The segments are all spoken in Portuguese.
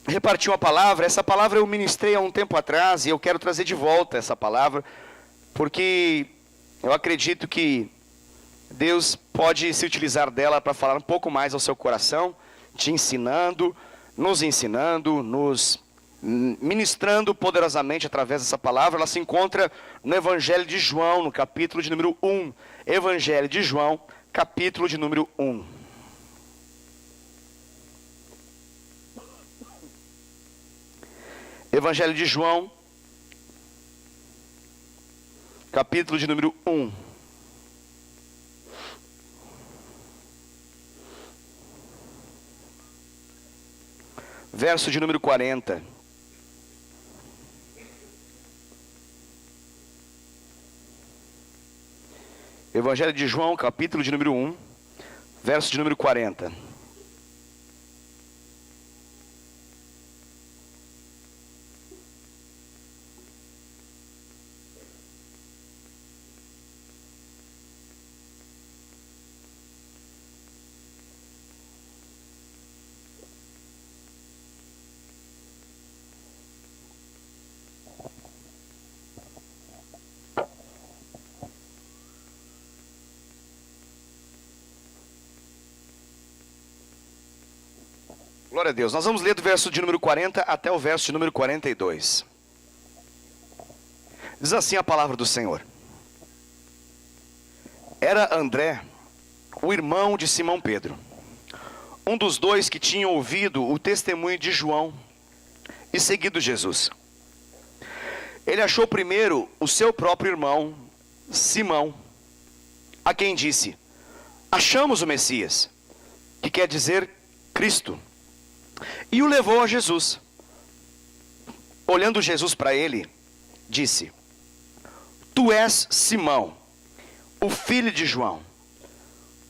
reparti uma palavra. Essa palavra eu ministrei há um tempo atrás e eu quero trazer de volta essa palavra, porque eu acredito que Deus pode se utilizar dela para falar um pouco mais ao seu coração, te ensinando, nos ministrando poderosamente através dessa palavra. Ela se encontra no Evangelho de João, no capítulo de número 1. Evangelho de João, capítulo de número 1. Evangelho de João, capítulo de número 1. Verso de número 40. Evangelho de João, capítulo de número 1, verso de número 40. Glória a Deus. Nós vamos ler do verso de número 40 até o verso de número 42. Diz assim a palavra do Senhor. Era André, o irmão de Simão Pedro, um dos dois que tinham ouvido o testemunho de João e seguido Jesus. Ele achou primeiro o seu próprio irmão, Simão, a quem disse: achamos o Messias, que quer dizer Cristo. E o levou a Jesus. Olhando Jesus para ele, disse: tu és Simão, o filho de João.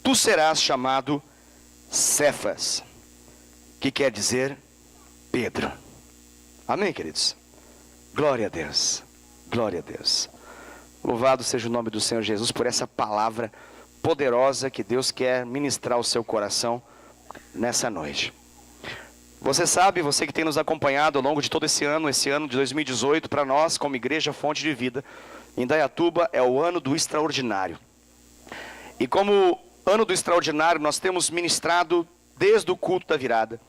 Tu serás chamado Cefas, que quer dizer Pedro. Amém, queridos? Glória a Deus. Glória a Deus. Louvado seja o nome do Senhor Jesus por essa palavra poderosa que Deus quer ministrar ao seu coração nessa noite. Você sabe, você que tem nos acompanhado ao longo de todo esse ano de 2018, para nós, como Igreja Fonte de Vida, em Indaiatuba, é o ano do extraordinário. E como ano do extraordinário, nós temos ministrado desde o culto da virada.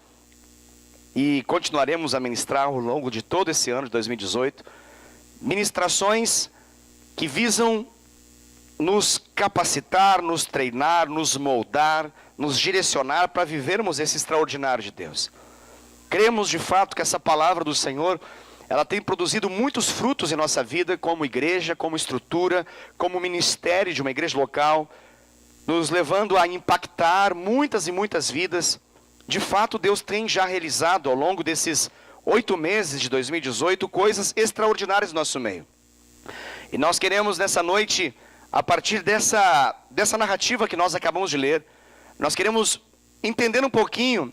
E continuaremos a ministrar ao longo de todo esse ano de 2018, ministrações que visam nos capacitar, nos treinar, nos moldar, nos direcionar para vivermos esse extraordinário de Deus. Cremos de fato que essa palavra do Senhor, ela tem produzido muitos frutos em nossa vida, como igreja, como estrutura, como ministério de uma igreja local, nos levando a impactar muitas e muitas vidas. De fato, Deus tem já realizado ao longo desses 8 meses de 2018, coisas extraordinárias no nosso meio. E nós queremos nessa noite, a partir dessa narrativa que nós acabamos de ler, nós queremos entender um pouquinho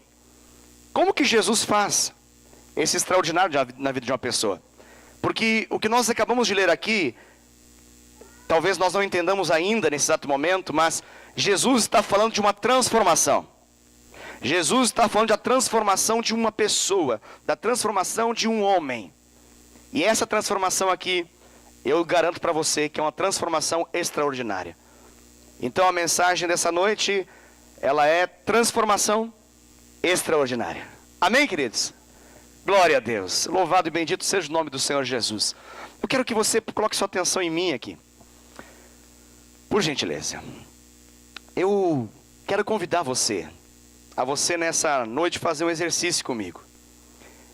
como que Jesus faz esse extraordinário na vida de uma pessoa. Porque o que nós acabamos de ler aqui, talvez nós não entendamos ainda nesse exato momento, mas Jesus está falando de uma transformação. Jesus está falando da transformação de uma pessoa, da transformação de um homem. E essa transformação aqui, eu garanto para você que é uma transformação extraordinária. Então a mensagem dessa noite, ela é transformação extraordinária. Amém, queridos? Glória a Deus. Louvado e bendito seja o nome do Senhor Jesus. Eu quero que você coloque sua atenção em mim aqui. Por gentileza. Eu quero convidar você, a você nessa noite fazer um exercício comigo.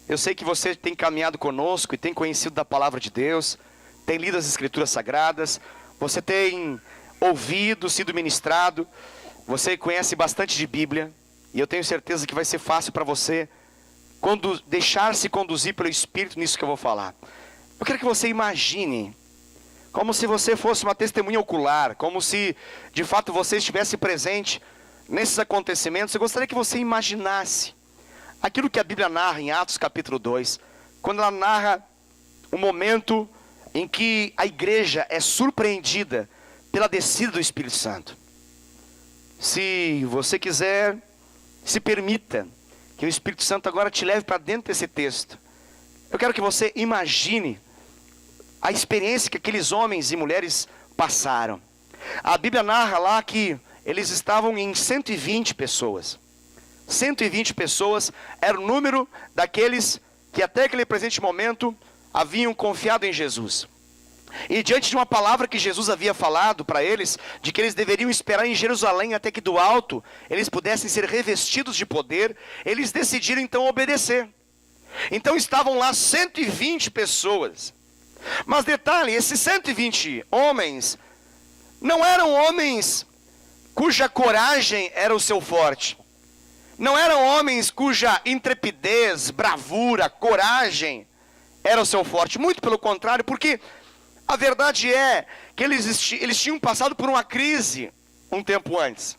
Eu sei que você tem caminhado conosco e tem conhecido da palavra de Deus, tem lido as Escrituras Sagradas, você tem ouvido, sido ministrado, você conhece bastante de Bíblia. E eu tenho certeza que vai ser fácil para você deixar-se conduzir pelo Espírito nisso que eu vou falar. Eu quero que você imagine como se você fosse uma testemunha ocular, como se de fato você estivesse presente nesses acontecimentos. Eu gostaria que você imaginasse aquilo que a Bíblia narra em Atos capítulo 2, quando ela narra o momento em que a igreja é surpreendida pela descida do Espírito Santo. Se você quiser, se permita que o Espírito Santo agora te leve para dentro desse texto. Eu quero que você imagine a experiência que aqueles homens e mulheres passaram. A Bíblia narra lá que eles estavam em 120 pessoas. 120 pessoas era o número daqueles que até aquele presente momento haviam confiado em Jesus. E diante de uma palavra que Jesus havia falado para eles, de que eles deveriam esperar em Jerusalém até que do alto eles pudessem ser revestidos de poder, eles decidiram então obedecer. Então estavam lá 120 pessoas. Mas detalhe, esses 120 homens não eram homens cuja coragem era o seu forte. Não eram homens cuja intrepidez, bravura, coragem era o seu forte. Muito pelo contrário, porque a verdade é que eles tinham passado por uma crise um tempo antes.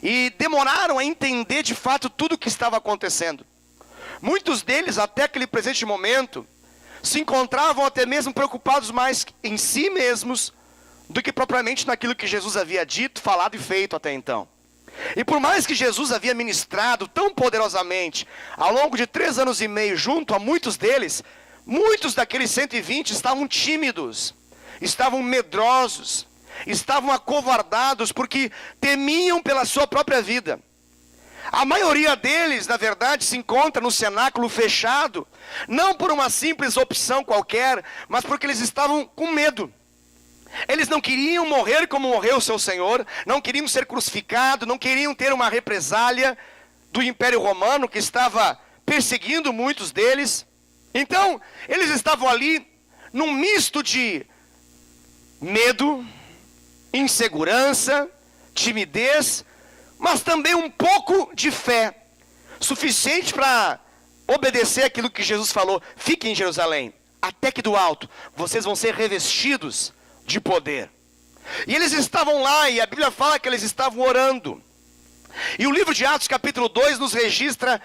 E demoraram a entender de fato tudo o que estava acontecendo. Muitos deles, até aquele presente momento, se encontravam até mesmo preocupados mais em si mesmos do que propriamente naquilo que Jesus havia dito, falado e feito até então. E por mais que Jesus havia ministrado tão poderosamente ao longo de 3 anos e meio junto a muitos deles, muitos daqueles 120 estavam tímidos, estavam medrosos, estavam acovardados porque temiam pela sua própria vida. A maioria deles, na verdade, se encontra no cenáculo fechado, não por uma simples opção qualquer, mas porque eles estavam com medo. Eles não queriam morrer como morreu o seu Senhor, não queriam ser crucificados, não queriam ter uma represália do Império Romano que estava perseguindo muitos deles. Então, eles estavam ali num misto de medo, insegurança, timidez, mas também um pouco de fé, suficiente para obedecer aquilo que Jesus falou: fiquem em Jerusalém, até que do alto vocês vão ser revestidos de poder. E eles estavam lá, e a Bíblia fala que eles estavam orando. E o livro de Atos capítulo 2 nos registra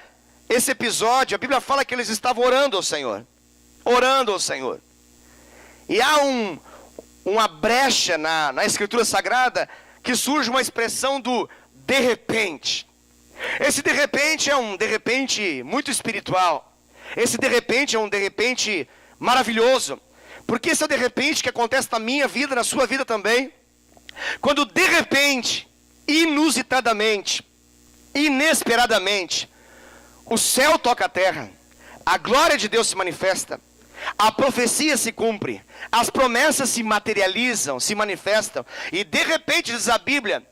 esse episódio. A Bíblia fala que eles estavam orando ao Senhor. Orando ao Senhor. E há uma brecha na Escritura Sagrada que surge uma expressão do de repente. Esse de repente é um de repente muito espiritual. Esse de repente é um de repente maravilhoso. Porque esse é o de repente que acontece na minha vida, na sua vida também. Quando de repente, inusitadamente, inesperadamente, o céu toca a terra, a glória de Deus se manifesta, a profecia se cumpre, as promessas se materializam, se manifestam, e de repente, diz a Bíblia,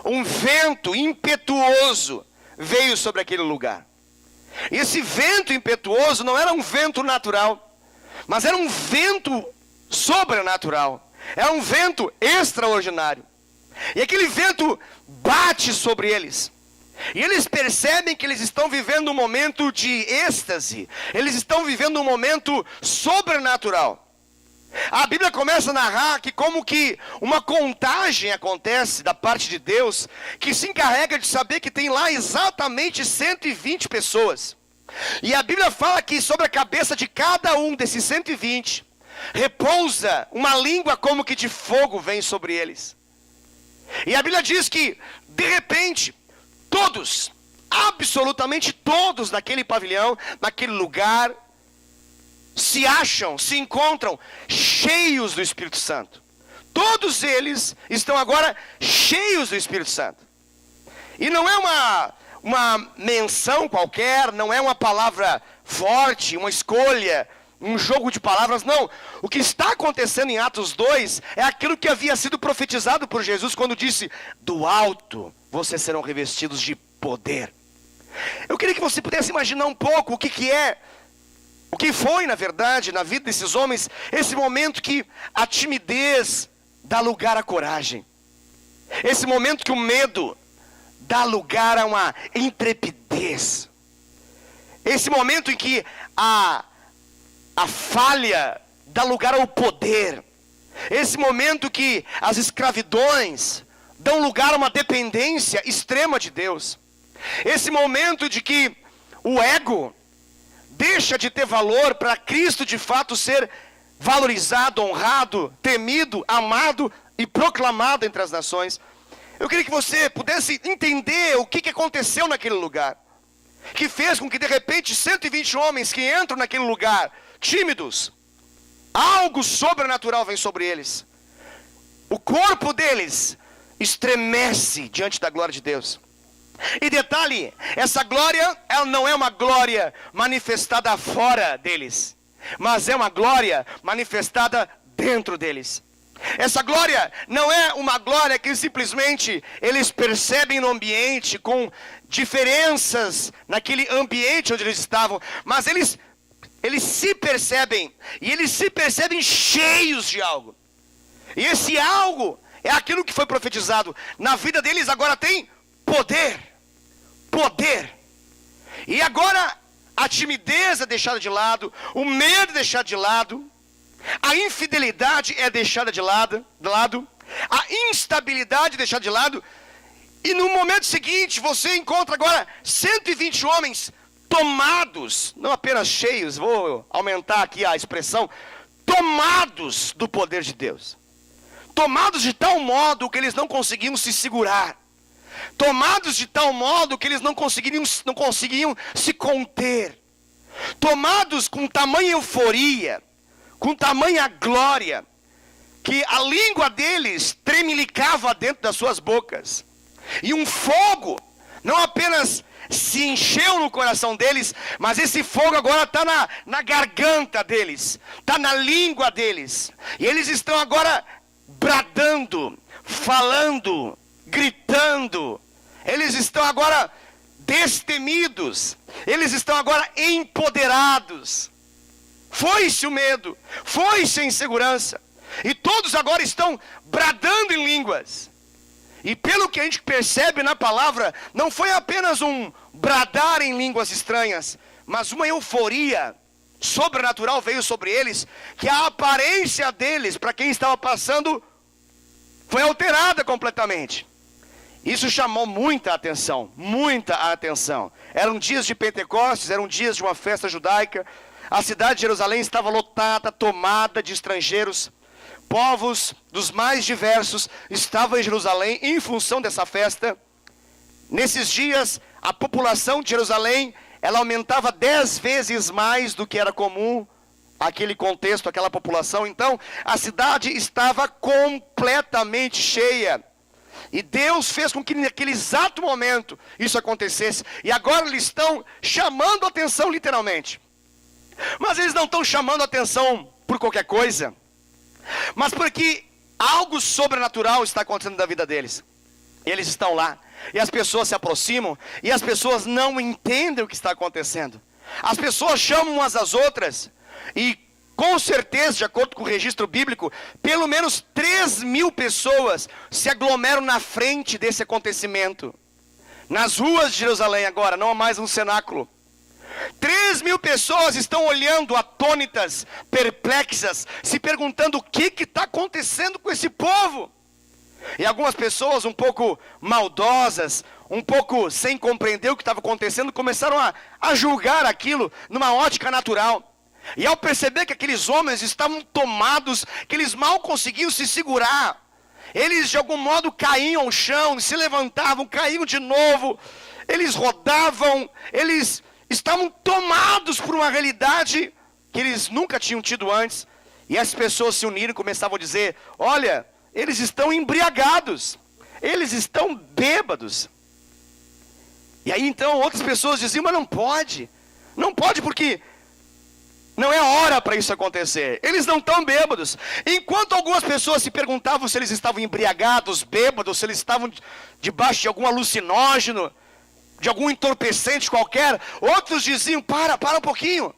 um vento impetuoso veio sobre aquele lugar. E esse vento impetuoso não era um vento natural, mas era um vento sobrenatural, era um vento extraordinário. E aquele vento bate sobre eles, e eles percebem que eles estão vivendo um momento de êxtase, eles estão vivendo um momento sobrenatural. A Bíblia começa a narrar que como que uma contagem acontece da parte de Deus, que se encarrega de saber que tem lá exatamente 120 pessoas. E a Bíblia fala que sobre a cabeça de cada um desses 120 repousa uma língua como que de fogo vem sobre eles. E a Bíblia diz que de repente todos, absolutamente todos naquele pavilhão, naquele lugar, se acham, se encontram cheios do Espírito Santo. Todos eles estão agora cheios do Espírito Santo. E não é uma menção qualquer, não é uma palavra forte, uma escolha, um jogo de palavras, não. O que está acontecendo em Atos 2 é aquilo que havia sido profetizado por Jesus quando disse: do alto vocês serão revestidos de poder. Eu queria que você pudesse imaginar um pouco o que foi, na verdade, na vida desses homens, esse momento que a timidez dá lugar à coragem. Esse momento que o medo dá lugar a uma intrepidez. Esse momento em que a falha dá lugar ao poder. Esse momento que as escravidões dão lugar a uma dependência extrema de Deus. Esse momento de que o ego deixa de ter valor para Cristo de fato ser valorizado, honrado, temido, amado e proclamado entre as nações. Eu queria que você pudesse entender o que aconteceu naquele lugar. que fez com que de repente 120 homens que entram naquele lugar, tímidos, algo sobrenatural vem sobre eles. O corpo deles estremece diante da glória de Deus. E detalhe, essa glória, ela não é uma glória manifestada fora deles, mas é uma glória manifestada dentro deles. Essa glória não é uma glória que simplesmente eles percebem no ambiente, com diferenças naquele ambiente onde eles estavam, mas eles se percebem, e eles se percebem cheios de algo. E esse algo é aquilo que foi profetizado. Na vida deles agora tem poder. E agora a timidez é deixada de lado, o medo é deixado de lado, a infidelidade é deixada de lado, a instabilidade é deixada de lado. E no momento seguinte você encontra agora 120 homens tomados, não apenas cheios, vou aumentar aqui a expressão, tomados do poder de Deus. Tomados de tal modo que eles não conseguiam se segurar. Tomados de tal modo que eles não conseguiam se conter. Tomados com tamanha euforia, com tamanha glória, que a língua deles tremelicava dentro das suas bocas. E um fogo não apenas se encheu no coração deles, mas esse fogo agora está na garganta deles, está na língua deles. E eles estão agora bradando, falando, gritando. Eles estão agora destemidos. Eles estão agora empoderados. Foi-se o medo, foi-se a insegurança. E todos agora estão bradando em línguas. E pelo que a gente percebe na palavra, não foi apenas um bradar em línguas estranhas, mas uma euforia sobrenatural veio sobre eles, que a aparência deles, para quem estava passando, foi alterada completamente. Isso chamou muita atenção, muita atenção. Eram dias de Pentecostes, eram dias de uma festa judaica. A cidade de Jerusalém estava lotada, tomada de estrangeiros. Povos dos mais diversos estavam em Jerusalém em função dessa festa. Nesses dias, a população de Jerusalém, ela aumentava 10 vezes mais do que era comum, aquele contexto, aquela população. Então, a cidade estava completamente cheia. E Deus fez com que naquele exato momento isso acontecesse. E agora eles estão chamando a atenção literalmente. Mas eles não estão chamando a atenção por qualquer coisa, mas porque algo sobrenatural está acontecendo na vida deles. Eles estão lá, e as pessoas se aproximam, e as pessoas não entendem o que está acontecendo. As pessoas chamam umas às outras, e com certeza, de acordo com o registro bíblico, pelo menos 3.000 pessoas se aglomeram na frente desse acontecimento. Nas ruas de Jerusalém agora, não há mais um cenáculo. 3.000 pessoas estão olhando atônitas, perplexas, se perguntando o que está acontecendo com esse povo. E algumas pessoas um pouco maldosas, um pouco sem compreender o que estava acontecendo, começaram a julgar aquilo numa ótica natural. E ao perceber que aqueles homens estavam tomados, que eles mal conseguiam se segurar, eles de algum modo caíam ao chão, se levantavam, caíam de novo, eles rodavam, eles estavam tomados por uma realidade que eles nunca tinham tido antes. E as pessoas se uniram e começavam a dizer: olha, eles estão embriagados, eles estão bêbados. E aí então outras pessoas diziam: mas não pode porque não é hora para isso acontecer. Eles não estão bêbados. Enquanto algumas pessoas se perguntavam se eles estavam embriagados, bêbados, se eles estavam debaixo de algum alucinógeno, de algum entorpecente qualquer, outros diziam: para um pouquinho,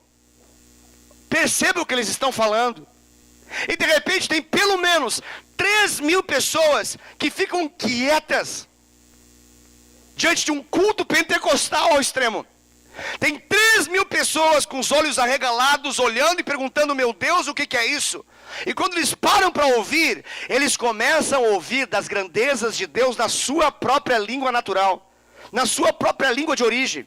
perceba o que eles estão falando. E de repente tem pelo menos 3.000 pessoas que ficam quietas diante de um culto pentecostal ao extremo. Tem 3.000 pessoas com os olhos arregalados, olhando e perguntando: meu Deus, o que é isso? E quando eles param para ouvir, eles começam a ouvir das grandezas de Deus na sua própria língua natural, na sua própria língua de origem.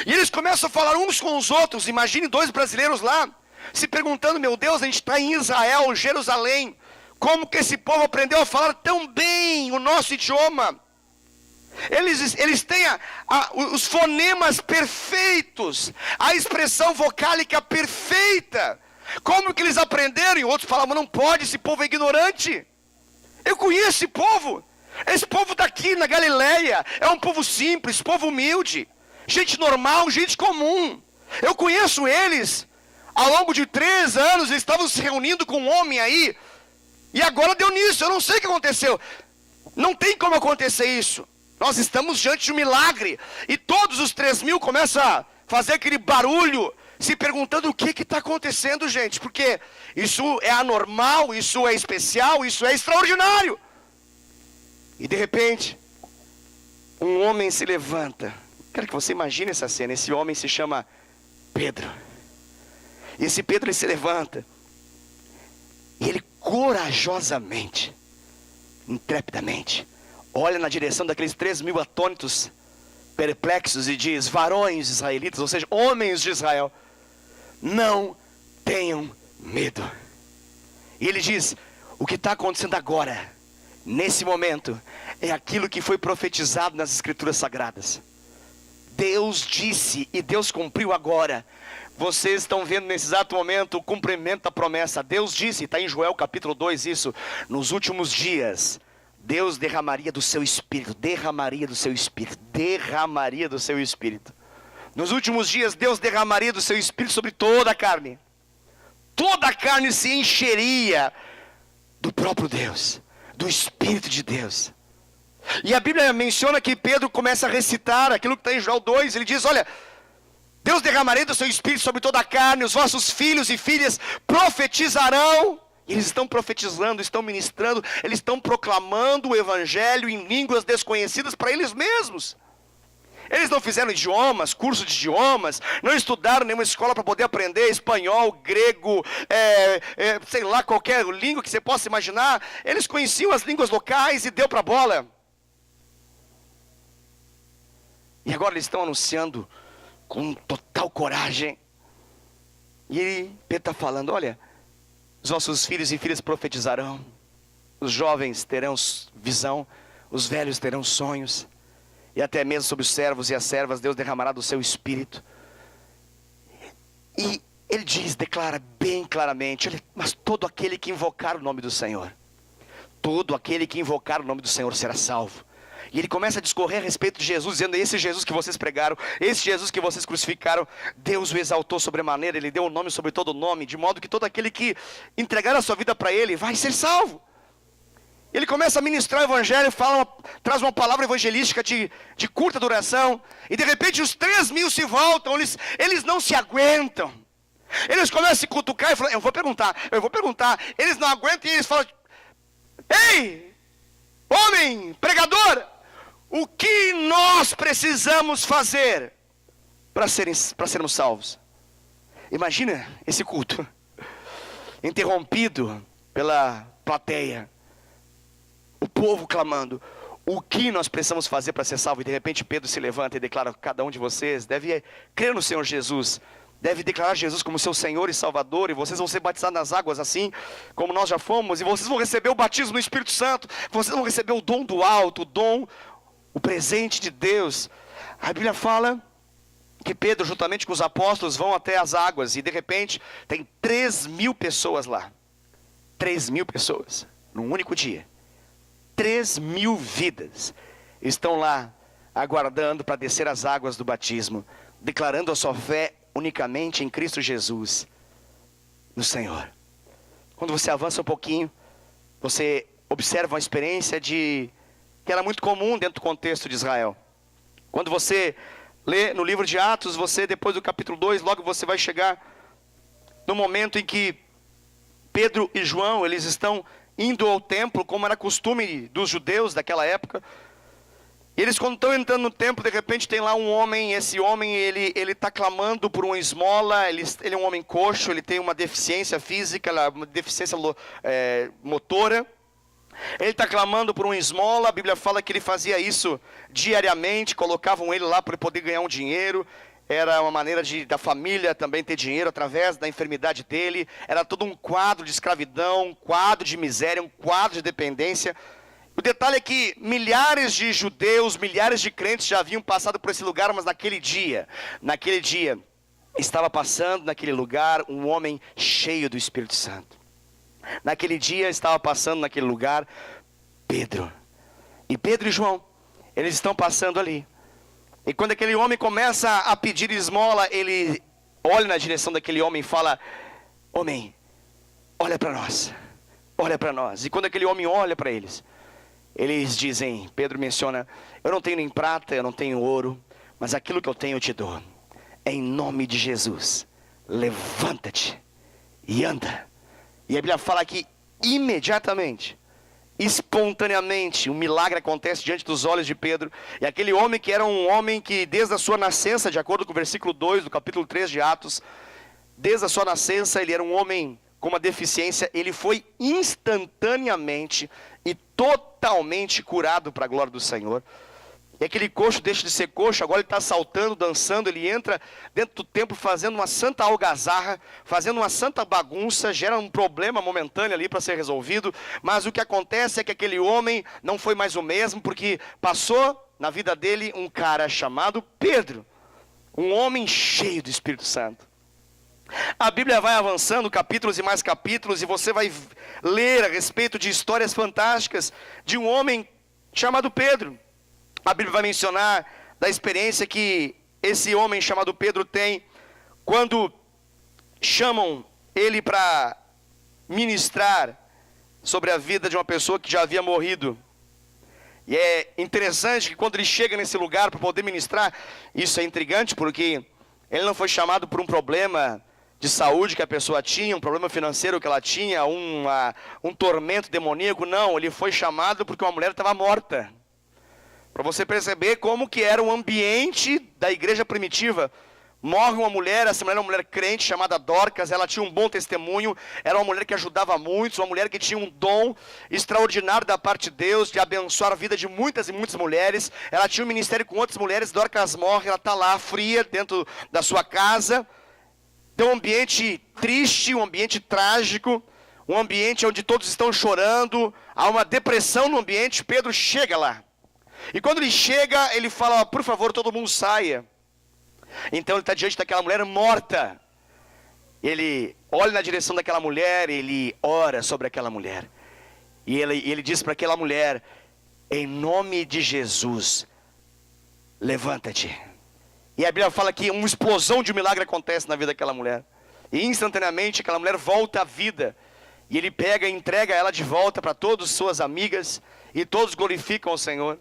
E eles começam a falar uns com os outros. Imagine 2 brasileiros lá, se perguntando: meu Deus, a gente está em Israel, Jerusalém, como que esse povo aprendeu a falar tão bem o nosso idioma? Eles têm os fonemas perfeitos, a expressão vocálica perfeita. Como que eles aprenderam? E outros falavam, não pode, esse povo é ignorante. Eu conheço esse povo. Esse povo está aqui na Galileia. É um povo simples, povo humilde. Gente normal, gente comum. Eu conheço eles. Ao longo de 3 anos, eles estavam se reunindo com um homem aí. E agora deu nisso, eu não sei o que aconteceu. Não tem como acontecer isso. Nós estamos diante de um milagre. E todos os 3.000 começam a fazer aquele barulho, se perguntando o que está acontecendo, gente. Porque isso é anormal, isso é especial, isso é extraordinário. E de repente, um homem se levanta. Quero que você imagine essa cena. Esse homem se chama Pedro. E esse Pedro, ele se levanta. E ele corajosamente, intrepidamente, olha na direção daqueles 3.000 atônitos, perplexos, e diz: varões israelitas, ou seja, homens de Israel, não tenham medo. E ele diz: o que está acontecendo agora, nesse momento, é aquilo que foi profetizado nas Escrituras Sagradas. Deus disse e Deus cumpriu agora. Vocês estão vendo nesse exato momento o cumprimento da promessa. Deus disse, está em Joel capítulo 2 isso: nos últimos dias Deus derramaria do seu Espírito, derramaria do seu Espírito, derramaria do seu Espírito. Nos últimos dias Deus derramaria do seu Espírito sobre toda a carne. Toda a carne se encheria do próprio Deus, do Espírito de Deus. E a Bíblia menciona que Pedro começa a recitar aquilo que está em Joel 2. Ele diz: olha, Deus derramaria do seu Espírito sobre toda a carne, os vossos filhos e filhas profetizarão. E eles estão profetizando, estão ministrando, eles estão proclamando o Evangelho em línguas desconhecidas para eles mesmos. Eles não fizeram idiomas, curso de idiomas, não estudaram nenhuma escola para poder aprender espanhol, grego, sei lá, qualquer língua que você possa imaginar. Eles conheciam as línguas locais e deu para a bola. E agora eles estão anunciando com total coragem. E Pedro está falando: olha, os vossos filhos e filhas profetizarão, os jovens terão visão, os velhos terão sonhos, e até mesmo sobre os servos e as servas Deus derramará do seu Espírito. E ele diz, declara bem claramente: olha, mas todo aquele que invocar o nome do Senhor, todo aquele que invocar o nome do Senhor será salvo. E ele começa a discorrer a respeito de Jesus, dizendo: esse Jesus que vocês pregaram, esse Jesus que vocês crucificaram, Deus o exaltou sobremaneira, Ele deu um nome sobre todo nome, de modo que todo aquele que entregar a sua vida para Ele vai ser salvo. Ele começa a ministrar o Evangelho, traz uma palavra evangelística de curta duração, e de repente os 3.000 se voltam, eles não se aguentam. Eles começam a se cutucar e falam: eu vou perguntar. Eles não aguentam e eles falam: ei, homem, pregador, o que nós precisamos fazer para sermos salvos? Imagina esse culto interrompido pela plateia, o povo clamando: o que nós precisamos fazer para ser salvo? E de repente Pedro se levanta e declara: cada um de vocês deve crer no Senhor Jesus, deve declarar Jesus como seu Senhor e Salvador, e vocês vão ser batizados nas águas assim como nós já fomos, e vocês vão receber o batismo no Espírito Santo, vocês vão receber o dom do alto, o presente de Deus. A Bíblia fala que Pedro, juntamente com os apóstolos, vão até as águas, e de repente tem 3.000 pessoas lá. 3.000 pessoas, num único dia. 3.000 vidas estão lá aguardando para descer as águas do batismo, declarando a sua fé unicamente em Cristo Jesus, no Senhor. Quando você avança um pouquinho, você observa uma experiência que era muito comum dentro do contexto de Israel. Quando você lê no livro de Atos, você, depois do capítulo 2, logo você vai chegar no momento em que Pedro e João, eles estão indo ao templo, como era costume dos judeus daquela época. E eles, quando estão entrando no templo, de repente tem lá um homem. Esse homem, ele está clamando por uma esmola. Ele é um homem coxo, ele tem uma deficiência física, uma deficiência motora. Ele está clamando por uma esmola. A Bíblia fala que ele fazia isso diariamente, colocavam ele lá para poder ganhar um dinheiro. Era uma maneira da família também ter dinheiro através da enfermidade dele. Era todo um quadro de escravidão, um quadro de miséria, um quadro de dependência. O detalhe é que milhares de judeus, milhares de crentes já haviam passado por esse lugar, mas naquele dia, estava passando naquele lugar um homem cheio do Espírito Santo. Naquele dia estava passando naquele lugar Pedro. E Pedro e João, eles estão passando ali. E quando aquele homem começa a pedir esmola, ele olha na direção daquele homem e fala: homem, olha para nós, olha para nós. E quando aquele homem olha para eles dizem, Pedro menciona: eu não tenho nem prata, eu não tenho ouro, mas aquilo que eu tenho eu te dou. Em nome de Jesus, levanta-te e anda. E a Bíblia fala que imediatamente, espontaneamente, um milagre acontece diante dos olhos de Pedro. E aquele homem, que era um homem que desde a sua nascença, de acordo com o versículo 2 do capítulo 3 de Atos, desde a sua nascença ele era um homem com uma deficiência, ele foi instantaneamente e totalmente curado para a glória do Senhor. E aquele coxo deixa de ser coxo, agora ele está saltando, dançando, ele entra dentro do templo fazendo uma santa algazarra, fazendo uma santa bagunça, gera um problema momentâneo ali para ser resolvido, mas o que acontece é que aquele homem não foi mais o mesmo, porque passou na vida dele um cara chamado Pedro, um homem cheio do Espírito Santo. A Bíblia vai avançando capítulos e mais capítulos, e você vai ler a respeito de histórias fantásticas de um homem chamado Pedro. A Bíblia vai mencionar da experiência que esse homem chamado Pedro tem quando chamam ele para ministrar sobre a vida de uma pessoa que já havia morrido. E é interessante que quando ele chega nesse lugar para poder ministrar, isso é intrigante, porque ele não foi chamado por um problema de saúde que a pessoa tinha, um problema financeiro que ela tinha, um tormento demoníaco. Não, ele foi chamado porque uma mulher estava morta. Para você perceber como que era o ambiente da igreja primitiva. Morre uma mulher, essa mulher era uma mulher crente chamada Dorcas, ela tinha um bom testemunho, era uma mulher que ajudava muitos, uma mulher que tinha um dom extraordinário da parte de Deus, de abençoar a vida de muitas e muitas mulheres. Ela tinha um ministério com outras mulheres. Dorcas morre, ela está lá fria dentro da sua casa. Tem um ambiente triste, um ambiente trágico, um ambiente onde todos estão chorando, há uma depressão no ambiente. Pedro chega lá. E quando ele chega, ele fala: por favor, todo mundo saia. Então ele está diante daquela mulher morta. Ele olha na direção daquela mulher, ele ora sobre aquela mulher. E ele diz para aquela mulher: em nome de Jesus, levanta-te. E a Bíblia fala que uma explosão de milagre acontece na vida daquela mulher. E instantaneamente aquela mulher volta à vida. E ele pega e entrega ela de volta para todas as suas amigas. E todos glorificam o Senhor.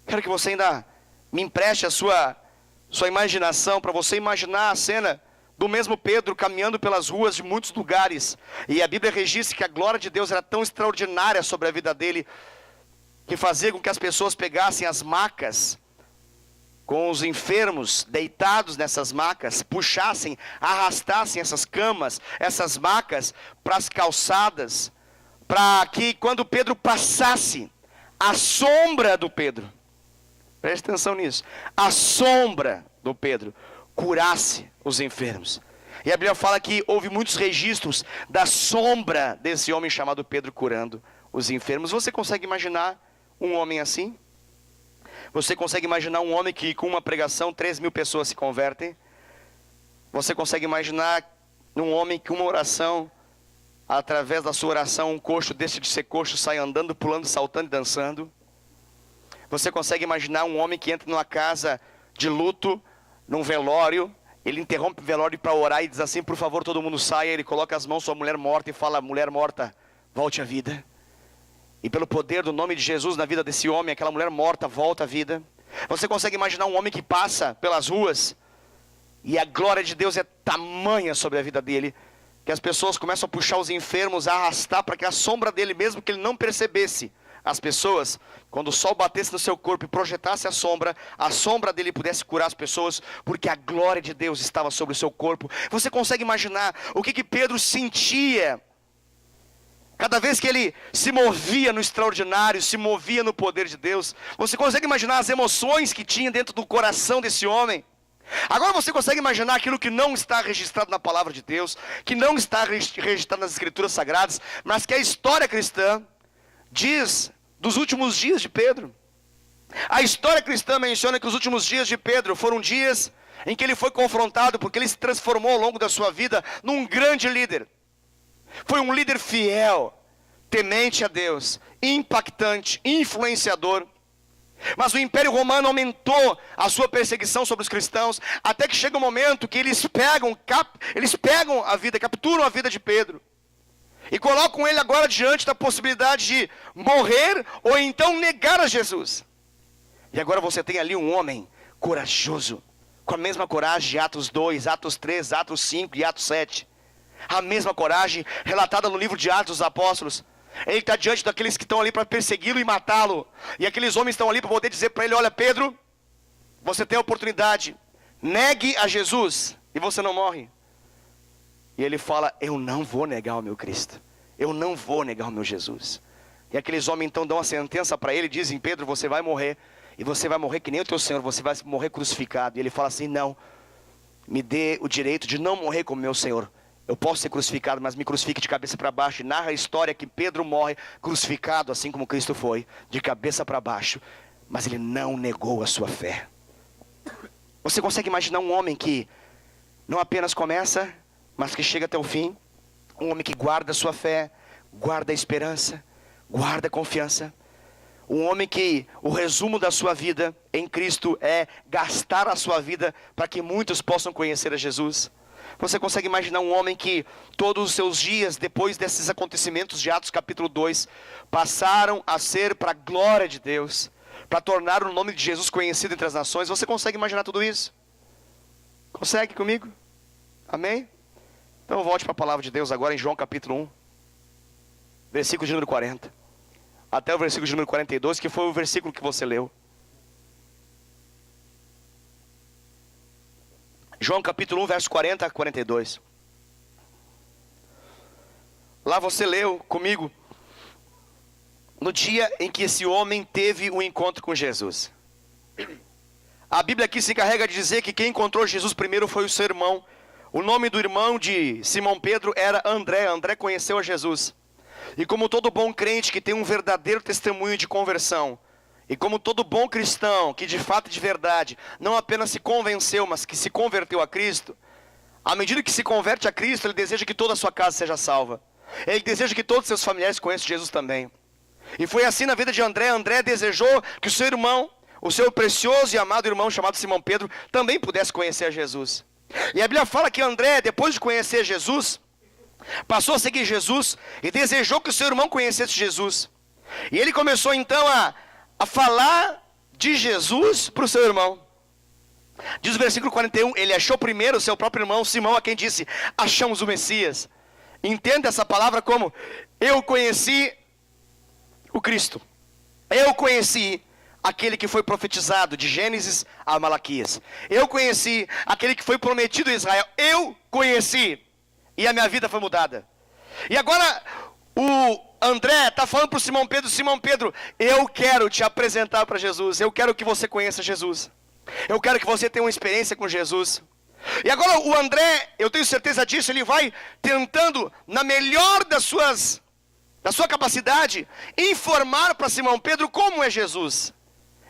Quero que você ainda me empreste a sua imaginação, para você imaginar a cena do mesmo Pedro caminhando pelas ruas de muitos lugares. E a Bíblia registra que a glória de Deus era tão extraordinária sobre a vida dele, que fazia com que as pessoas pegassem as macas, com os enfermos deitados nessas macas, puxassem, arrastassem essas camas, essas macas para as calçadas, para que quando Pedro passasse, a sombra do Pedro, preste atenção nisso, a sombra do Pedro curasse os enfermos. E a Bíblia fala que houve muitos registros da sombra desse homem chamado Pedro curando os enfermos. Você consegue imaginar um homem assim? Você consegue imaginar um homem que com uma pregação 3.000 pessoas se convertem? Você consegue imaginar um homem que uma oração, através da sua oração, um coxo deixa de ser coxo, sai andando, pulando, saltando e dançando? Você consegue imaginar um homem que entra numa casa de luto, num velório, ele interrompe o velório para orar e diz assim: por favor, todo mundo saia. Ele coloca as mãos sobre a mulher morta e fala: mulher morta, volte à vida. E pelo poder do nome de Jesus na vida desse homem, aquela mulher morta volta à vida. Você consegue imaginar um homem que passa pelas ruas e a glória de Deus é tamanha sobre a vida dele, que as pessoas começam a puxar os enfermos, a arrastar para que a sombra dele, mesmo que ele não percebesse, as pessoas, quando o sol batesse no seu corpo e projetasse a sombra dele pudesse curar as pessoas, porque a glória de Deus estava sobre o seu corpo. Você consegue imaginar o que Pedro sentia cada vez que ele se movia no extraordinário, se movia no poder de Deus? Você consegue imaginar as emoções que tinha dentro do coração desse homem? Agora você consegue imaginar aquilo que não está registrado na palavra de Deus, que não está registrado nas escrituras sagradas, mas que a história cristã diz dos últimos dias de Pedro. A história cristã menciona que os últimos dias de Pedro foram dias em que ele foi confrontado, porque ele se transformou ao longo da sua vida num grande líder. Foi um líder fiel, temente a Deus, impactante, influenciador. Mas o Império Romano aumentou a sua perseguição sobre os cristãos, até que chega um momento que eles pegam a vida, capturam a vida de Pedro, e colocam ele agora diante da possibilidade de morrer, ou então negar a Jesus. E agora você tem ali um homem corajoso, com a mesma coragem de Atos 2, Atos 3, Atos 5 e Atos 7. A mesma coragem relatada no livro de Atos dos Apóstolos. Ele está diante daqueles que estão ali para persegui-lo e matá-lo. E aqueles homens estão ali para poder dizer para ele: olha, Pedro, você tem a oportunidade, negue a Jesus e você não morre. E ele fala: eu não vou negar o meu Cristo, eu não vou negar o meu Jesus. E aqueles homens então dão a sentença para ele, dizem: Pedro, você vai morrer. E você vai morrer que nem o teu Senhor, você vai morrer crucificado. E ele fala assim: não, me dê o direito de não morrer como meu Senhor. Eu posso ser crucificado, mas me crucifique de cabeça para baixo. E narra a história que Pedro morre crucificado, assim como Cristo foi, de cabeça para baixo. Mas ele não negou a sua fé. Você consegue imaginar um homem que não apenas começa, mas que chega até o fim? Um homem que guarda a sua fé, guarda a esperança, guarda a confiança. Um homem que o resumo da sua vida em Cristo é gastar a sua vida para que muitos possam conhecer a Jesus. Você consegue imaginar um homem que todos os seus dias, depois desses acontecimentos de Atos capítulo 2, passaram a ser para a glória de Deus, para tornar o nome de Jesus conhecido entre as nações? Você consegue imaginar tudo isso? Consegue comigo? Amém? Então volte para a palavra de Deus agora em João capítulo 1, versículo de número 40. Até o versículo de número 42, que foi o versículo que você leu. João capítulo 1, verso 40 a 42. Lá você leu comigo, no dia em que esse homem teve um encontro com Jesus. A Bíblia aqui se encarrega de dizer que quem encontrou Jesus primeiro foi o seu irmão. O nome do irmão de Simão Pedro era André. André conheceu a Jesus. E como todo bom crente que tem um verdadeiro testemunho de conversão, e como todo bom cristão que de fato e de verdade não apenas se convenceu, mas que se converteu a Cristo, à medida que se converte a Cristo, ele deseja que toda a sua casa seja salva. Ele deseja que todos os seus familiares conheçam Jesus também. E foi assim na vida de André. André desejou que o seu irmão, o seu precioso e amado irmão chamado Simão Pedro, também pudesse conhecer a Jesus. E a Bíblia fala que André, depois de conhecer Jesus, passou a seguir Jesus e desejou que o seu irmão conhecesse Jesus. E ele começou então a falar de Jesus para o seu irmão. Diz o versículo 41, ele achou primeiro o seu próprio irmão Simão, a quem disse: achamos o Messias. Entenda essa palavra como: eu conheci o Cristo, eu conheci aquele que foi profetizado de Gênesis a Malaquias, eu conheci aquele que foi prometido a Israel, eu conheci. E a minha vida foi mudada. E agora o André está falando para o Simão Pedro: Simão Pedro, eu quero te apresentar para Jesus. Eu quero que você conheça Jesus. Eu quero que você tenha uma experiência com Jesus. E agora o André, eu tenho certeza disso, ele vai tentando, na melhor da sua capacidade, informar para Simão Pedro como é Jesus.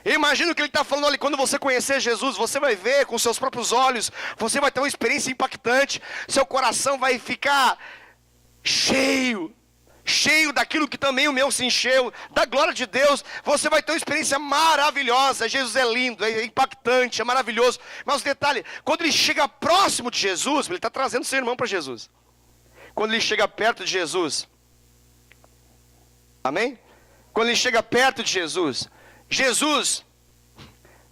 Eu imagino que ele está falando: olha, quando você conhecer Jesus, você vai ver com seus próprios olhos, você vai ter uma experiência impactante, seu coração vai ficar cheio daquilo que também o meu se encheu, da glória de Deus. Você vai ter uma experiência maravilhosa. Jesus é lindo, é impactante, é maravilhoso. Mas o detalhe, quando ele chega próximo de Jesus, ele está trazendo seu irmão para Jesus. Quando ele chega perto de Jesus, amém? Quando ele chega perto de Jesus, Jesus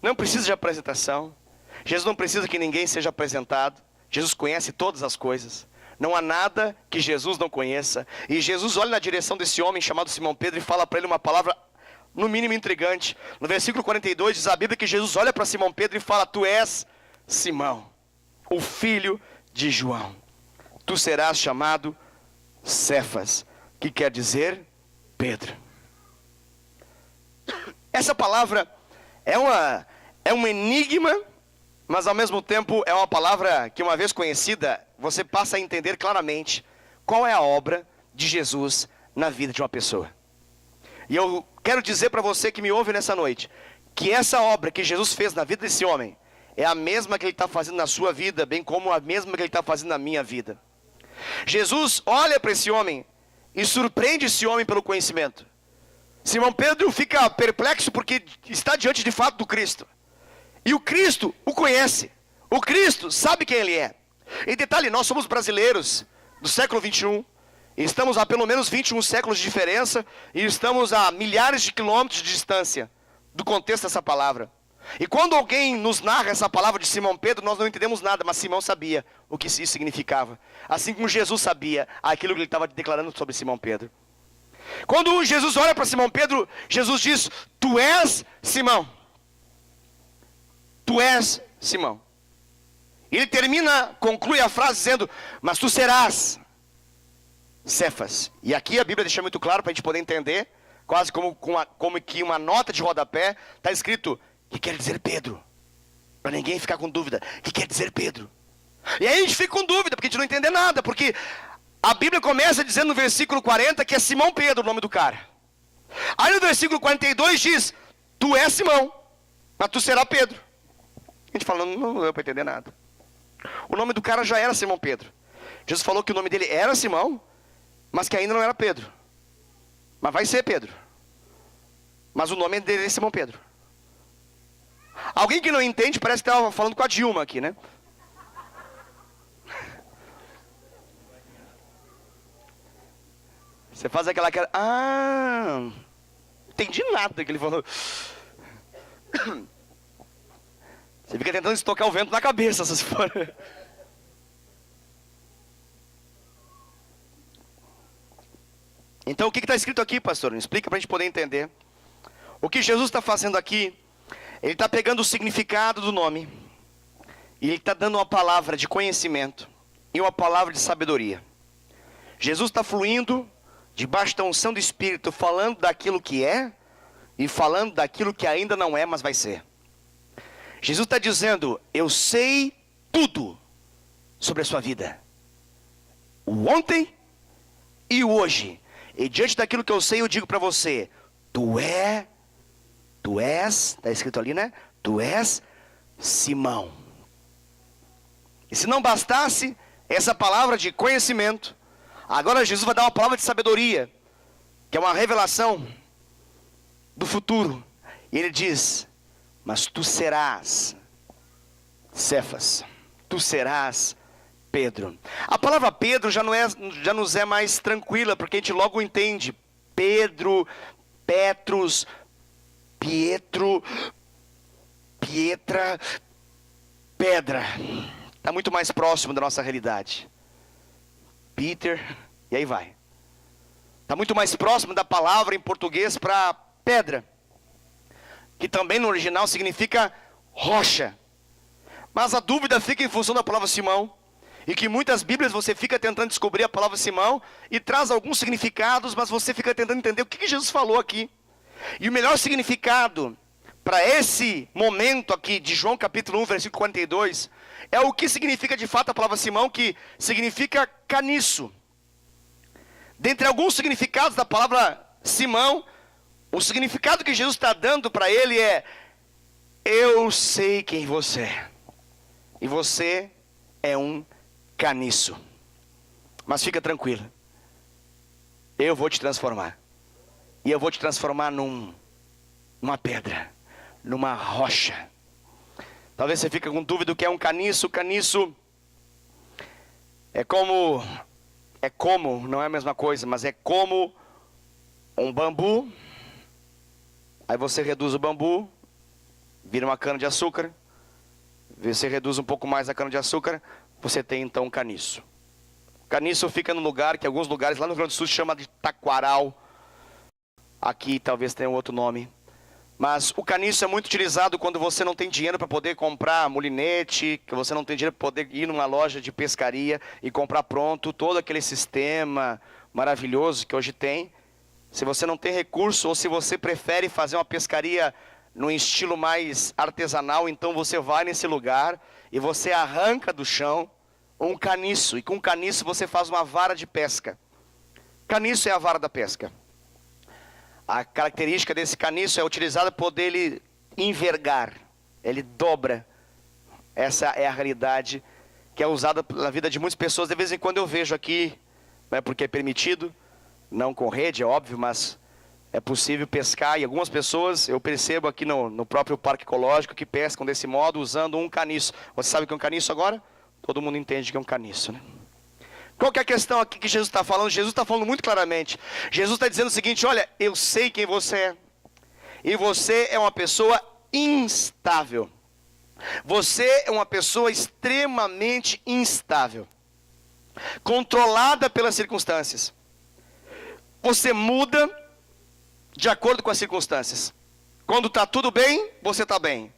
não precisa de apresentação. Jesus não precisa que ninguém seja apresentado. Jesus conhece todas as coisas. Não há nada que Jesus não conheça. E Jesus olha na direção desse homem chamado Simão Pedro e fala para ele uma palavra no mínimo intrigante. No versículo 42 diz a Bíblia que Jesus olha para Simão Pedro e fala: tu és Simão, o filho de João. Tu serás chamado Cefas, que quer dizer Pedro. Essa palavra é um enigma, mas ao mesmo tempo é uma palavra que, uma vez conhecida, você passa a entender claramente qual é a obra de Jesus na vida de uma pessoa. E eu quero dizer para você que me ouve nessa noite, que essa obra que Jesus fez na vida desse homem, é a mesma que Ele está fazendo na sua vida, bem como a mesma que Ele está fazendo na minha vida. Jesus olha para esse homem e surpreende esse homem pelo conhecimento. Simão Pedro fica perplexo porque está diante de fato do Cristo. E o Cristo o conhece. O Cristo sabe quem Ele é. E detalhe, nós somos brasileiros do século 21. E estamos a pelo menos 21 séculos de diferença. E estamos a milhares de quilômetros de distância do contexto dessa palavra. E quando alguém nos narra essa palavra de Simão Pedro, nós não entendemos nada, mas Simão sabia o que isso significava. Assim como Jesus sabia aquilo que ele estava declarando sobre Simão Pedro. Quando Jesus olha para Simão Pedro, Jesus diz: tu és Simão. Tu és Simão. E ele conclui a frase dizendo: mas tu serás Cefas. E aqui a Bíblia deixa muito claro para a gente poder entender, quase como que uma nota de rodapé, está escrito: que quer dizer Pedro? Para ninguém ficar com dúvida. Que quer dizer Pedro? E aí a gente fica com dúvida, porque a gente não entende nada. Porque a Bíblia começa dizendo no versículo 40 que é Simão Pedro o nome do cara. Aí no versículo 42 diz: tu és Simão, mas tu serás Pedro. A gente fala, não deu para entender nada. O nome do cara já era Simão Pedro. Jesus falou que o nome dele era Simão, mas que ainda não era Pedro. Mas vai ser Pedro. Mas o nome dele é Simão Pedro. Alguém que não entende parece que estava falando com a Dilma aqui, né? Você faz aquela cara, não entendi nada que ele falou. Você fica tentando estocar o vento na cabeça, essas for. Então o que está escrito aqui, pastor? Explica para a gente poder entender. O que Jesus está fazendo aqui, Ele está pegando o significado do nome, e Ele está dando uma palavra de conhecimento, e uma palavra de sabedoria. Jesus está fluindo, debaixo da unção do Espírito, falando daquilo que é, e falando daquilo que ainda não é, mas vai ser. Jesus está dizendo: eu sei tudo sobre a sua vida. O ontem e o hoje. E diante daquilo que eu sei, eu digo para você: tu és, está escrito ali, né? Tu és Simão. E se não bastasse essa palavra de conhecimento, agora Jesus vai dar uma palavra de sabedoria, que é uma revelação do futuro. E Ele diz: mas tu serás Cefas, tu serás Pedro. A palavra Pedro já nos é mais tranquila, porque a gente logo entende. Pedro, Petrus, Pietro, Pietra, pedra. Está muito mais próximo da nossa realidade. Peter, e aí vai. Está muito mais próximo da palavra em português para pedra, que também no original significa rocha. Mas a dúvida fica em função da palavra Simão, e que muitas Bíblias você fica tentando descobrir a palavra Simão, e traz alguns significados, mas você fica tentando entender o que Jesus falou aqui. E o melhor significado para esse momento aqui de João capítulo 1, versículo 42, é o que significa de fato a palavra Simão, que significa caniço. Dentre alguns significados da palavra Simão, o significado que Jesus está dando para ele é: eu sei quem você é, e você é um caniço. Mas fica tranquilo, eu vou te transformar. E eu vou te transformar numa pedra, numa rocha. Talvez você fique com dúvida do que é um caniço. Caniço é como, não é a mesma coisa, mas é como um bambu. Aí você reduz o bambu, vira uma cana de açúcar. Você reduz um pouco mais a cana de açúcar, você tem então um caniço. O caniço fica num lugar que alguns lugares lá no Rio Grande do Sul chama de taquaral. Aqui talvez tenha um outro nome. Mas o caniço é muito utilizado quando você não tem dinheiro para poder comprar molinete, que você não tem dinheiro para poder ir numa loja de pescaria e comprar pronto todo aquele sistema maravilhoso que hoje tem. Se você não tem recurso, ou se você prefere fazer uma pescaria num estilo mais artesanal, então você vai nesse lugar e você arranca do chão um caniço. E com caniço você faz uma vara de pesca. Caniço é a vara da pesca. A característica desse caniço é utilizada para poder ele envergar. Ele dobra. Essa é a realidade que é usada na vida de muitas pessoas. De vez em quando eu vejo aqui, né, porque é permitido, não com rede, é óbvio, mas é possível pescar. E algumas pessoas, eu percebo aqui no próprio parque ecológico, que pescam desse modo, usando um caniço. Você sabe o que é um caniço agora? Todo mundo entende que é um caniço, né? Qual que é a questão aqui que Jesus está falando? Jesus está falando muito claramente. Jesus está dizendo o seguinte: olha, eu sei quem você é. E você é uma pessoa instável. Você é uma pessoa extremamente instável, controlada pelas circunstâncias. Você muda de acordo com as circunstâncias. Quando está tudo bem, você está bem.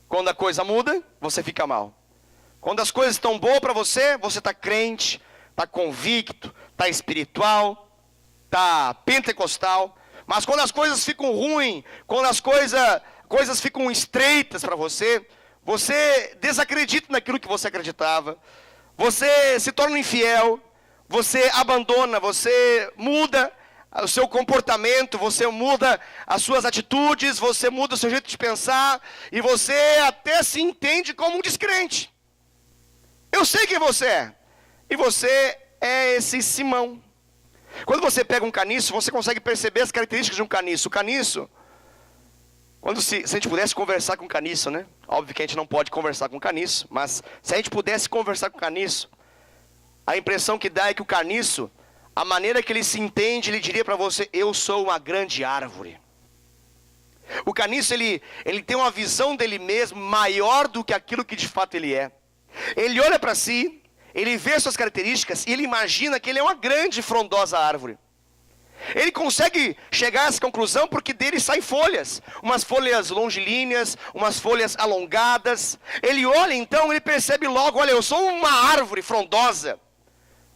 Quando a coisa muda, você fica mal. Quando as coisas estão boas para você, você está crente, está convicto, está espiritual, está pentecostal. Mas quando as coisas ficam ruins, quando as coisas ficam estreitas para você, você desacredita naquilo que você acreditava, você se torna infiel, você abandona, você muda o seu comportamento, você muda as suas atitudes, você muda o seu jeito de pensar, e você até se entende como um descrente. Eu sei quem você é, e você é esse Simão. Quando você pega um caniço, você consegue perceber as características de um caniço. O caniço, se a gente pudesse conversar com o caniço, né? Óbvio que a gente não pode conversar com o caniço, mas se a gente pudesse conversar com o caniço, a impressão que dá é que o caniço, a maneira que ele se entende, ele diria para você: eu sou uma grande árvore. O caniço, ele tem uma visão dele mesmo maior do que aquilo que de fato ele é. Ele olha para si, ele vê suas características e ele imagina que ele é uma grande e frondosa árvore. Ele consegue chegar a essa conclusão porque dele saem folhas, umas folhas longilíneas, umas folhas alongadas. Ele olha então, ele percebe logo: olha, eu sou uma árvore frondosa.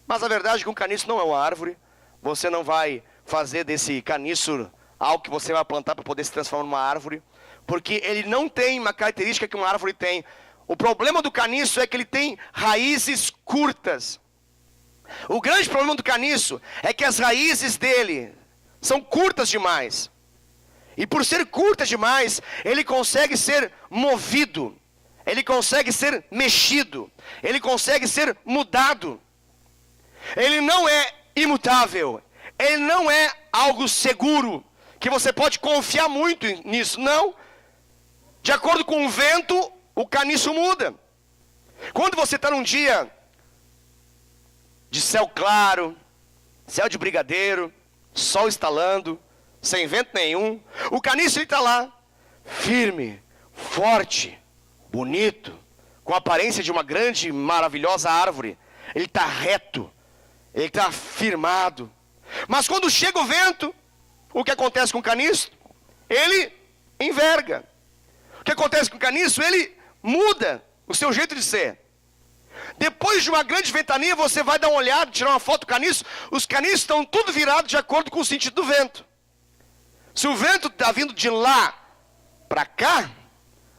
Mas a verdade é que um caniço não é uma árvore. Você não vai fazer desse caniço algo que você vai plantar para poder se transformar numa árvore, porque ele não tem uma característica que uma árvore tem. O problema do caniço é que ele tem raízes curtas. O grande problema do caniço é que as raízes dele são curtas demais. E por ser curtas demais, ele consegue ser movido, ele consegue ser mexido, ele consegue ser mudado. Ele não é imutável, ele não é algo seguro, que você pode confiar muito nisso, não. De acordo com o vento, o caniço muda. Quando você está num dia de céu claro, céu de brigadeiro, sol estalando, sem vento nenhum, o caniço está lá, firme, forte, bonito, com a aparência de uma grande, maravilhosa árvore. Ele está reto, ele está firmado. Mas quando chega o vento, o que acontece com o caniço? Ele enverga. O que acontece com o caniço? Ele muda o seu jeito de ser. Depois de uma grande ventania, você vai dar uma olhada, tirar uma foto do caniço. Os caniços estão tudo virados de acordo com o sentido do vento. Se o vento está vindo de lá para cá,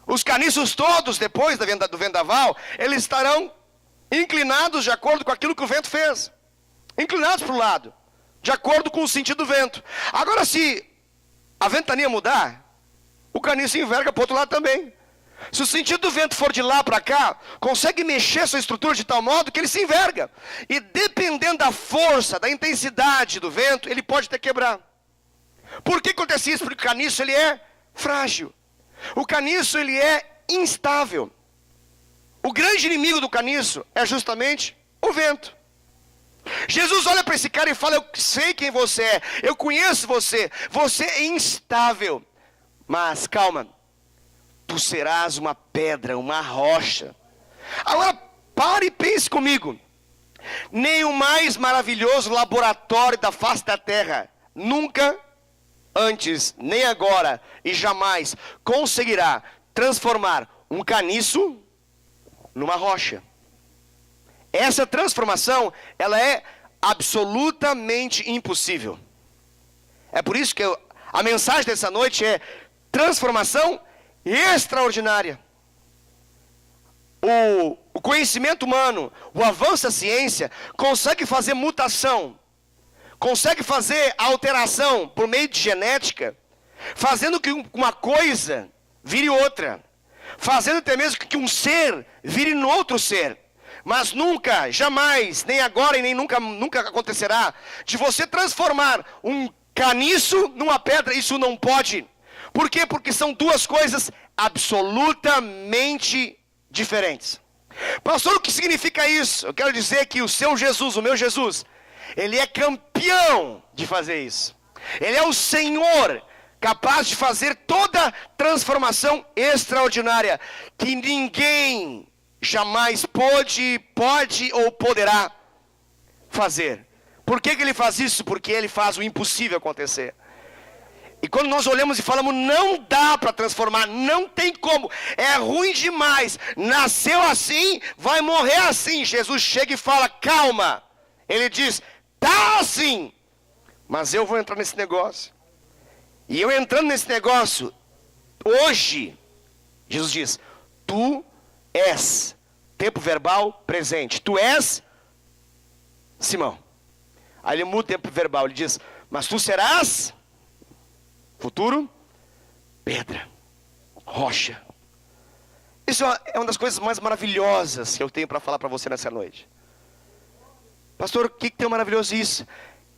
os caniços todos, depois do vendaval, eles estarão inclinados de acordo com aquilo que o vento fez. Inclinados para o lado, de acordo com o sentido do vento. Agora, se a ventania mudar, o caniço enverga para o outro lado também. Se o sentido do vento for de lá para cá, consegue mexer sua estrutura de tal modo que ele se enverga. E dependendo da força, da intensidade do vento, ele pode até quebrar. Por que acontece isso? Porque o caniço, ele é frágil. O caniço, ele é instável. O grande inimigo do caniço é justamente o vento. Jesus olha para esse cara e fala: eu sei quem você é, eu conheço você, você é instável. Mas calma, tu serás uma pedra, uma rocha. Agora pare e pense comigo. Nem o mais maravilhoso laboratório da face da terra, nunca antes, nem agora e jamais conseguirá transformar um caniço numa rocha. Essa transformação, ela é absolutamente impossível. É por isso que a mensagem dessa noite é transformação extraordinária. O conhecimento humano, o avanço da ciência, consegue fazer mutação consegue fazer a alteração por meio de genética, fazendo que uma coisa vire outra, fazendo até mesmo que um ser vire no outro ser. Mas nunca, jamais, nem agora e nem nunca acontecerá, de você transformar um caniço numa pedra. Isso não pode. Por quê? Porque são duas coisas absolutamente diferentes. Pastor, o que significa isso? Eu quero dizer que o seu Jesus, o meu Jesus, ele é campeão de fazer isso. Ele é o Senhor capaz de fazer toda transformação extraordinária que ninguém jamais pode ou poderá fazer. Por que ele faz isso? Porque ele faz o impossível acontecer. E quando nós olhamos e falamos, não dá para transformar, não tem como, é ruim demais, nasceu assim, vai morrer assim. Jesus chega e fala, calma. Ele diz, tá assim, mas eu vou entrar nesse negócio. E eu entrando nesse negócio, hoje, Jesus diz, tu és, tempo verbal presente, tu és Simão. Aí ele muda o tempo verbal, ele diz, mas tu serás, futuro, pedra, rocha. Isso é uma das coisas mais maravilhosas que eu tenho para falar para você nessa noite. Pastor, o que tem maravilhoso isso?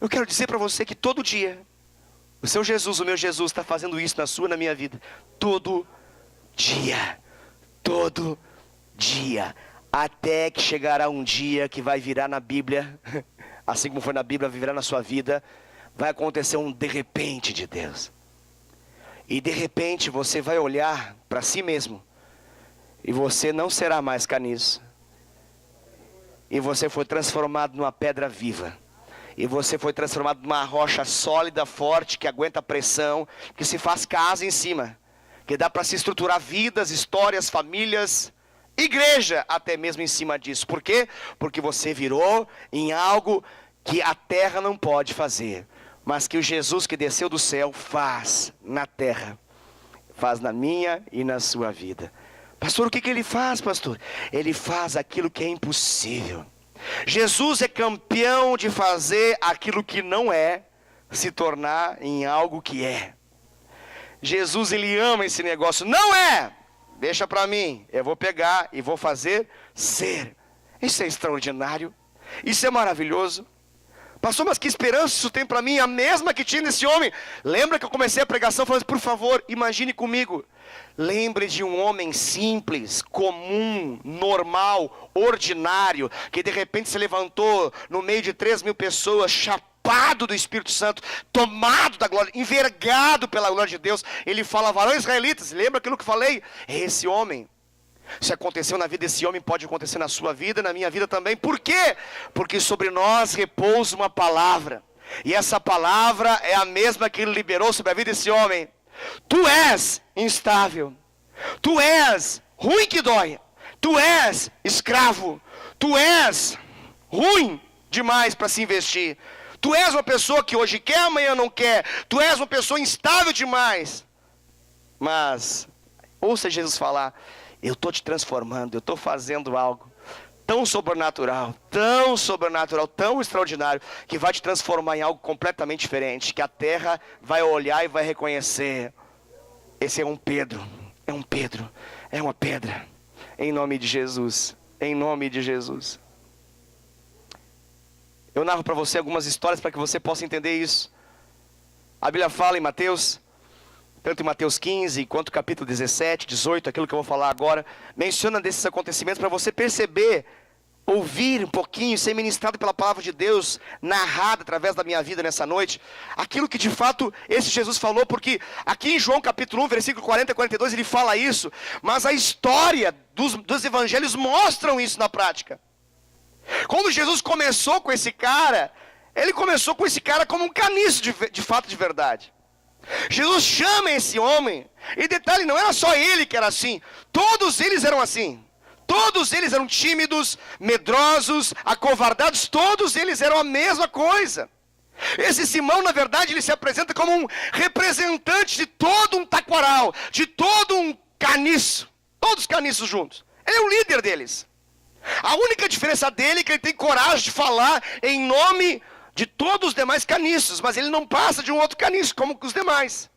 Eu quero dizer para você que todo dia, o seu Jesus, o meu Jesus, está fazendo isso na sua e na minha vida. Todo dia. Todo dia. Até que chegará um dia que vai virar na Bíblia, assim como foi na Bíblia, vai virar na sua vida. Vai acontecer um de repente de Deus. E de repente você vai olhar para si mesmo. E você não será mais caniço. E você foi transformado numa pedra viva. E você foi transformado numa rocha sólida, forte, que aguenta a pressão, que se faz casa em cima, que dá para se estruturar vidas, histórias, famílias, igreja, até mesmo em cima disso. Por quê? Porque você virou em algo que a terra não pode fazer, mas que o Jesus que desceu do céu faz na terra, faz na minha e na sua vida. Pastor, o que ele faz, pastor? Ele faz aquilo que é impossível. Jesus é campeão de fazer aquilo que não é, se tornar em algo que é. Jesus, ele ama esse negócio. Não é, deixa para mim, eu vou pegar e vou fazer ser. Isso é extraordinário, isso é maravilhoso. Pastor, mas que esperança isso tem para mim? A mesma que tinha nesse homem. Lembra que eu comecei a pregação falando, por favor, imagine comigo. Lembre de um homem simples, comum, normal, ordinário, que de repente se levantou no meio de 3.000 pessoas, chapado do Espírito Santo, tomado da glória, envergado pela glória de Deus. Ele fala, varões israelitas, lembra aquilo que falei? É esse homem. Se aconteceu na vida desse homem, pode acontecer na sua vida, na minha vida também. Por quê? Porque sobre nós repousa uma palavra. E essa palavra é a mesma que ele liberou sobre a vida desse homem. Tu és instável. Tu és ruim que dói. Tu és escravo. Tu és ruim demais para se investir. Tu és uma pessoa que hoje quer, amanhã não quer. Tu és uma pessoa instável demais. Mas, ouça Jesus falar, eu estou te transformando, eu estou fazendo algo tão sobrenatural, tão extraordinário, que vai te transformar em algo completamente diferente, que a terra vai olhar e vai reconhecer, esse é um Pedro, é uma pedra, em nome de Jesus, em nome de Jesus. Eu narro para você algumas histórias para que você possa entender isso. A Bíblia fala em Mateus, tanto em Mateus 15, quanto capítulo 17, 18, aquilo que eu vou falar agora, menciona desses acontecimentos para você perceber, ouvir um pouquinho, ser ministrado pela palavra de Deus, narrada através da minha vida nessa noite, aquilo que de fato esse Jesus falou, porque aqui em João capítulo 1, versículo 40 e 42, ele fala isso, mas a história dos evangelhos mostram isso na prática. Quando Jesus começou com esse cara, ele começou com esse cara como um caniço de fato, de verdade. Jesus chama esse homem, e detalhe, não era só ele que era assim, todos eles eram assim. Todos eles eram tímidos, medrosos, acovardados, todos eles eram a mesma coisa. Esse Simão, na verdade, ele se apresenta como um representante de todo um taquaral, de todo um caniço, todos caniços juntos. Ele é o líder deles. A única diferença dele é que ele tem coragem de falar em nome de todos os demais caniços, mas ele não passa de um outro caniço, como os demais.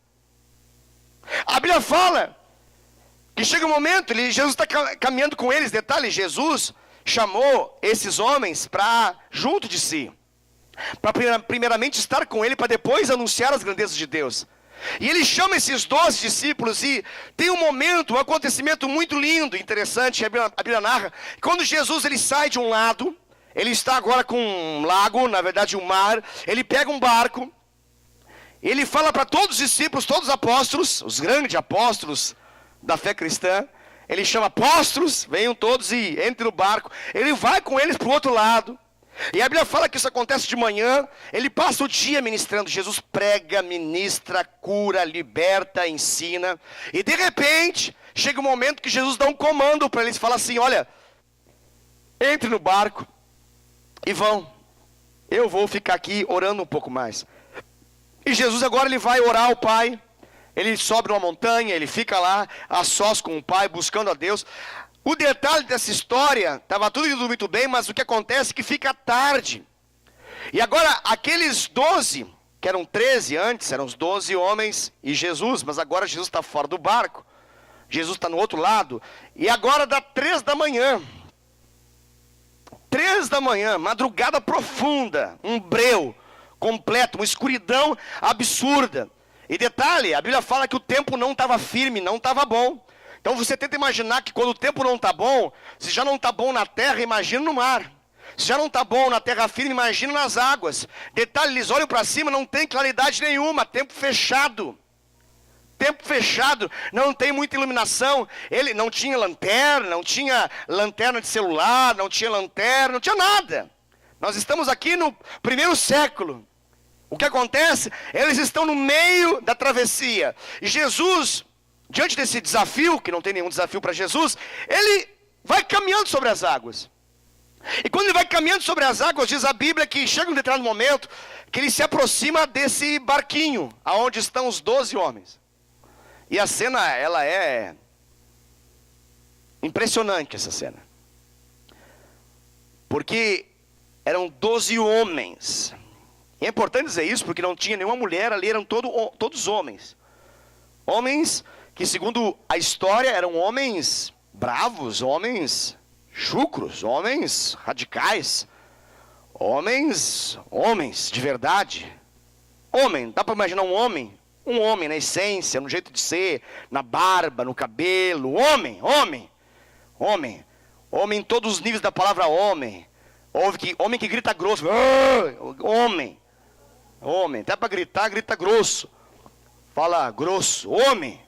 A Bíblia fala que chega um momento, Jesus está caminhando com eles, detalhe, Jesus chamou esses homens para junto de si, para primeiramente estar com ele, para depois anunciar as grandezas de Deus. E ele chama esses 12 discípulos e tem um momento, um acontecimento muito lindo, interessante, a Bíblia narra, quando Jesus ele sai de um lado, ele está agora com um lago, na verdade um mar, ele pega um barco, ele fala para todos os discípulos, todos os apóstolos, os grandes apóstolos da fé cristã, ele chama apóstolos, venham todos e entrem no barco, ele vai com eles para o outro lado, e a Bíblia fala que isso acontece de manhã, ele passa o dia ministrando, Jesus prega, ministra, cura, liberta, ensina, e de repente, chega um momento que Jesus dá um comando para eles, fala assim, olha, entre no barco, e vão, eu vou ficar aqui orando um pouco mais. E Jesus agora ele vai orar ao Pai, ele sobe uma montanha, ele fica lá, a sós com o Pai, buscando a Deus. O detalhe dessa história, estava tudo indo muito bem, mas o que acontece é que fica tarde. E agora, aqueles 12, que eram 13 antes, eram os 12 homens e Jesus, mas agora Jesus está fora do barco, Jesus está no outro lado, e agora dá 3 da manhã. 3 da manhã, madrugada profunda, um breu completo, uma escuridão absurda. E detalhe, a Bíblia fala que o tempo não estava firme, não estava bom. Então você tenta imaginar que quando o tempo não está bom, se já não está bom na terra, imagina no mar. Se já não está bom na terra firme, imagina nas águas. Detalhe, eles olham para cima, não tem claridade nenhuma, tempo fechado. Tempo fechado, não tem muita iluminação. Ele não tinha lanterna de celular, não tinha lanterna, não tinha nada. Nós estamos aqui no 1º século. O que acontece? Eles estão no meio da travessia. E Jesus, diante desse desafio, que não tem nenhum desafio para Jesus, ele vai caminhando sobre as águas. E quando ele vai caminhando sobre as águas, diz a Bíblia que chega um determinado momento, que ele se aproxima desse barquinho, aonde estão os 12 homens. E a cena, ela é impressionante, essa cena. Porque eram 12 homens. E é importante dizer isso, porque não tinha nenhuma mulher ali, eram todos homens. Homens que, segundo a história, eram homens bravos, homens chucros, homens radicais. Homens de verdade. Homem, dá para imaginar um homem? Um homem na essência, no jeito de ser, na barba, no cabelo, homem em todos os níveis da palavra homem, homem que grita grosso, homem, até para gritar, grita grosso, fala grosso, homem,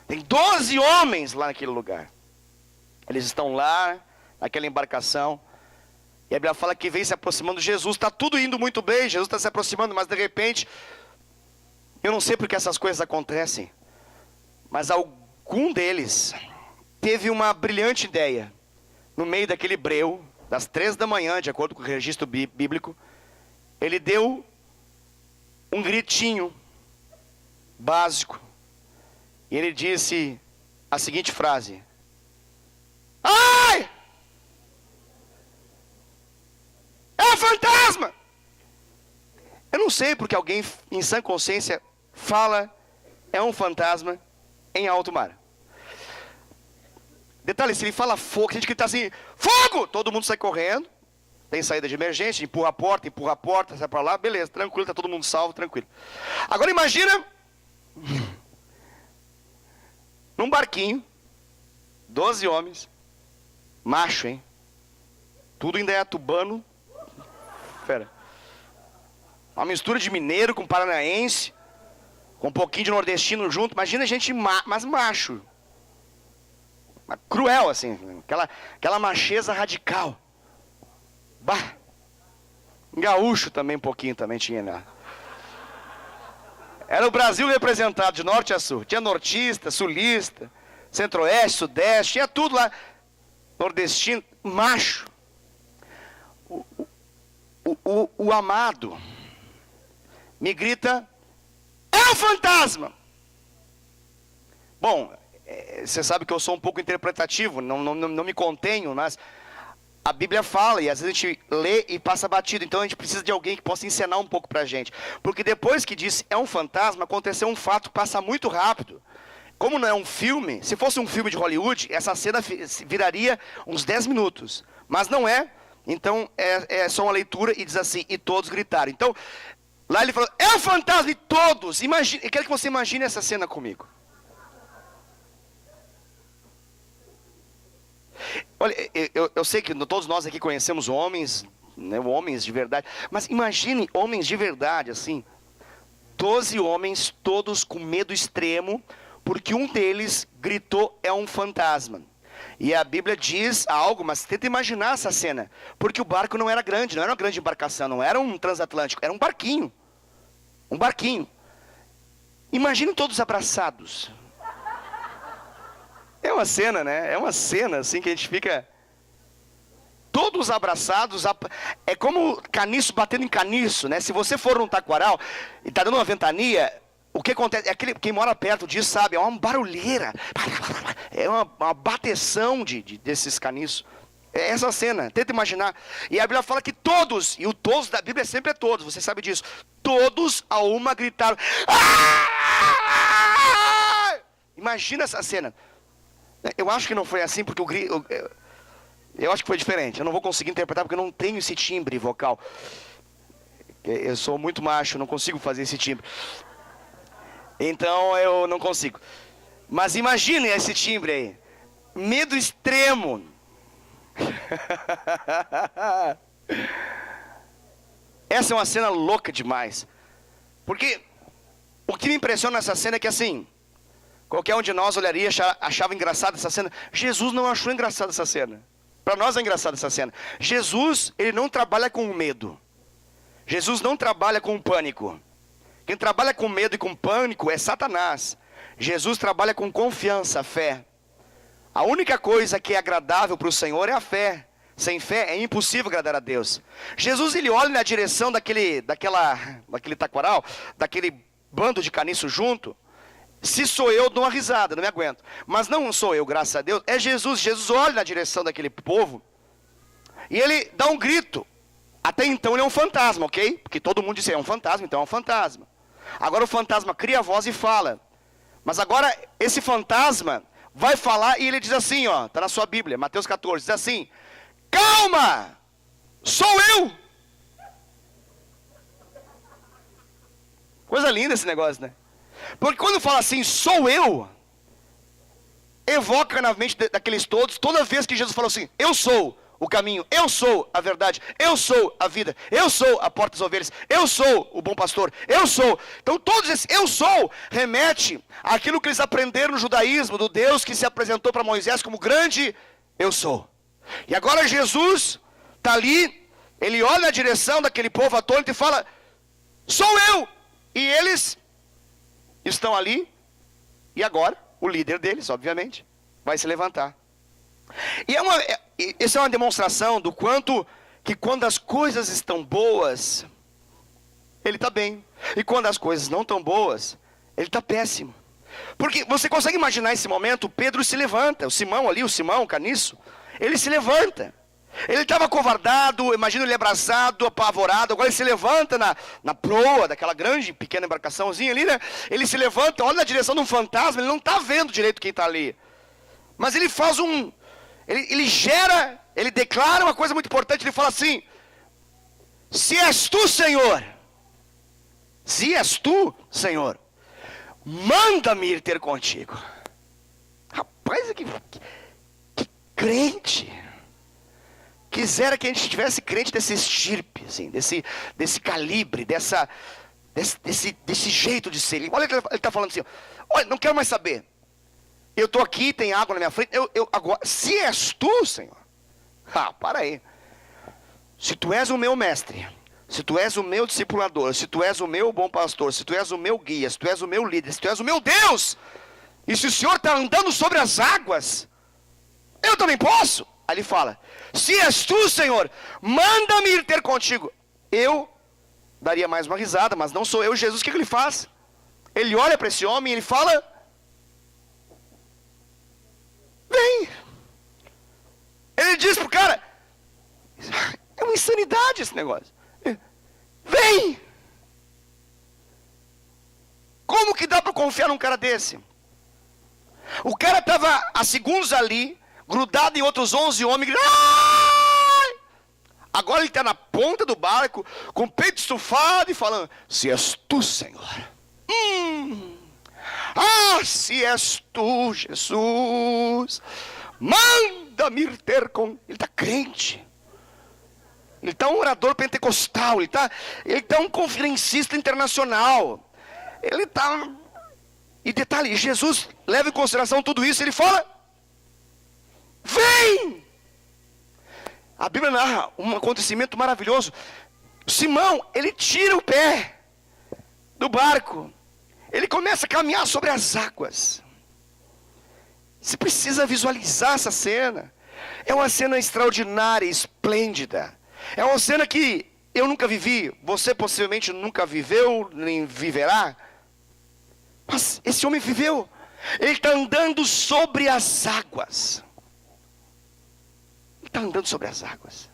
tem 12 homens lá naquele lugar, eles estão lá, naquela embarcação, e a Bíblia fala que vem se aproximando de Jesus, está tudo indo muito bem, Jesus está se aproximando, mas de repente, eu não sei porque essas coisas acontecem, mas algum deles teve uma brilhante ideia, no meio daquele breu, das 3 da manhã, de acordo com o registro bíblico, ele deu um gritinho básico, e ele disse a seguinte frase: ai! É um fantasma! Eu não sei porque alguém em sã consciência fala é um fantasma em alto mar. Detalhe, se ele fala fogo, se a gente gritar assim, fogo! Todo mundo sai correndo, tem saída de emergência, empurra a porta, sai para lá, beleza, tranquilo, tá todo mundo salvo, tranquilo. Agora imagina, num barquinho, 12 homens, macho, hein? Tudo ainda é tubano, fera. Uma mistura de mineiro com paranaense, com um pouquinho de nordestino junto. Imagina a gente, mas macho. Cruel, assim. Aquela macheza radical. Bah. Gaúcho também, um pouquinho também tinha, né? Era o Brasil representado de norte a sul. Tinha nortista, sulista, centro-oeste, sudeste, tinha tudo lá. Nordestino, macho. O amado me grita, é um fantasma! Bom, você sabe que eu sou um pouco interpretativo, não me contenho, mas a Bíblia fala, e às vezes a gente lê e passa batido. Então a gente precisa de alguém que possa ensinar um pouco pra gente. Porque depois que disse é um fantasma, aconteceu um fato que passa muito rápido. Como não é um filme, se fosse um filme de Hollywood, essa cena viraria uns 10 minutos. Mas não é, então é só uma leitura e diz assim, e todos gritaram. Então, lá ele falou, é um fantasma, e todos, imagine, eu quero que você imagine essa cena comigo. Olha, eu sei que todos nós aqui conhecemos homens, né, homens de verdade, mas imagine homens de verdade, assim, 12 homens, todos com medo extremo, porque um deles gritou, é um fantasma. E a Bíblia diz algo, mas tenta imaginar essa cena, porque o barco não era grande, não era uma grande embarcação, não era um transatlântico, era um barquinho. Um barquinho. Imagine todos abraçados. É uma cena, né? É uma cena assim que a gente fica todos abraçados. É como caniço batendo em caniço, né? Se você for num taquaral e tá dando uma ventania, o que acontece? Quem mora perto disso sabe, é uma barulheira. É uma bateção desses caniços. É essa cena, tenta imaginar. E a Bíblia fala que todos, e o todos da Bíblia sempre é todos, você sabe disso. Todos a uma gritaram. "Ah!" Imagina essa cena. Eu acho que não foi assim, porque eu acho que foi diferente. Eu não vou conseguir interpretar porque eu não tenho esse timbre vocal. Eu sou muito macho, não consigo fazer esse timbre. Então eu não consigo. Mas imagine esse timbre aí. Medo extremo. Essa é uma cena louca demais. Porque o que me impressiona nessa cena é que assim, qualquer um de nós olharia e achava engraçada essa cena. Jesus não achou engraçada essa cena. Para nós é engraçada essa cena. Jesus, ele não trabalha com medo. Jesus não trabalha com pânico. Quem trabalha com medo e com pânico é Satanás. Jesus trabalha com confiança, fé. A única coisa que é agradável para o Senhor é a fé. Sem fé é impossível agradar a Deus. Jesus, ele olha na direção daquele taquaral, daquele bando de caniço junto. Se sou eu, dou uma risada, não me aguento. Mas não sou eu, graças a Deus, é Jesus. Jesus olha na direção daquele povo e ele dá um grito. Até então ele é um fantasma, ok? Porque todo mundo disse, é um fantasma, então é um fantasma. Agora o fantasma cria a voz e fala. Mas agora esse fantasma vai falar e ele diz assim, ó, está na sua Bíblia, Mateus 14, diz assim, calma, sou eu. Coisa linda esse negócio, né? Porque quando fala assim, sou eu, evoca na mente daqueles todos, toda vez que Jesus falou assim, eu sou o caminho, eu sou a verdade, eu sou a vida, eu sou a porta das ovelhas, eu sou o bom pastor, eu sou. Então todos esses eu sou remete àquilo que eles aprenderam no judaísmo, do Deus que se apresentou para Moisés como grande eu sou. E agora Jesus está ali, ele olha na direção daquele povo atônito e fala, sou eu. E eles estão ali, e agora o líder deles, obviamente, vai se levantar. E essa é uma demonstração do quanto que quando as coisas estão boas, ele está bem. E quando as coisas não estão boas, ele está péssimo. Porque você consegue imaginar esse momento, Pedro se levanta, o Simão ali, o Simão, o caniço, ele se levanta. Ele estava acovardado, imagina ele abraçado, apavorado, agora ele se levanta na proa daquela grande, pequena embarcaçãozinha ali, né? Ele se levanta, olha na direção de um fantasma, ele não está vendo direito quem está ali. Mas ele faz ele declara uma coisa muito importante, ele fala assim, se és tu, Senhor, manda-me ir ter contigo. Rapaz, que crente. Quisera que a gente tivesse crente desse estirpe, assim, desse calibre, desse jeito de ser. Olha, ele está falando assim, olha, não quero mais saber. Eu estou aqui, tem água na minha frente, agora, se és tu, Senhor, para aí. Se tu és o meu mestre, se tu és o meu discipulador, se tu és o meu bom pastor, se tu és o meu guia, se tu és o meu líder, se tu és o meu Deus, e se o Senhor está andando sobre as águas, eu também posso. Aí ele fala, se és tu, Senhor, manda-me ir ter contigo. Eu daria mais uma risada, mas não sou eu. Jesus, o que ele faz? Ele olha para esse homem e ele fala, vem. Ele diz para o cara, É uma insanidade esse negócio. Vem! Como que dá para confiar num cara desse? O cara estava há segundos ali, grudado em outros 11 homens. Ai! Agora ele está na ponta do barco, com o peito estufado e falando: se és tu, Senhor. Se és tu, Jesus, manda-me ter com... Ele está crente. Ele está um orador pentecostal. Ele está um conferencista internacional. Ele está... E detalhe, Jesus leva em consideração tudo isso. Ele fala: vem! A Bíblia narra um acontecimento maravilhoso. Simão, ele tira o pé do barco. Ele começa a caminhar sobre as águas. Você precisa visualizar essa cena. É uma cena extraordinária, esplêndida. É uma cena que eu nunca vivi. Você possivelmente nunca viveu, nem viverá. Mas esse homem viveu. Ele está andando sobre as águas. Ele está andando sobre as águas.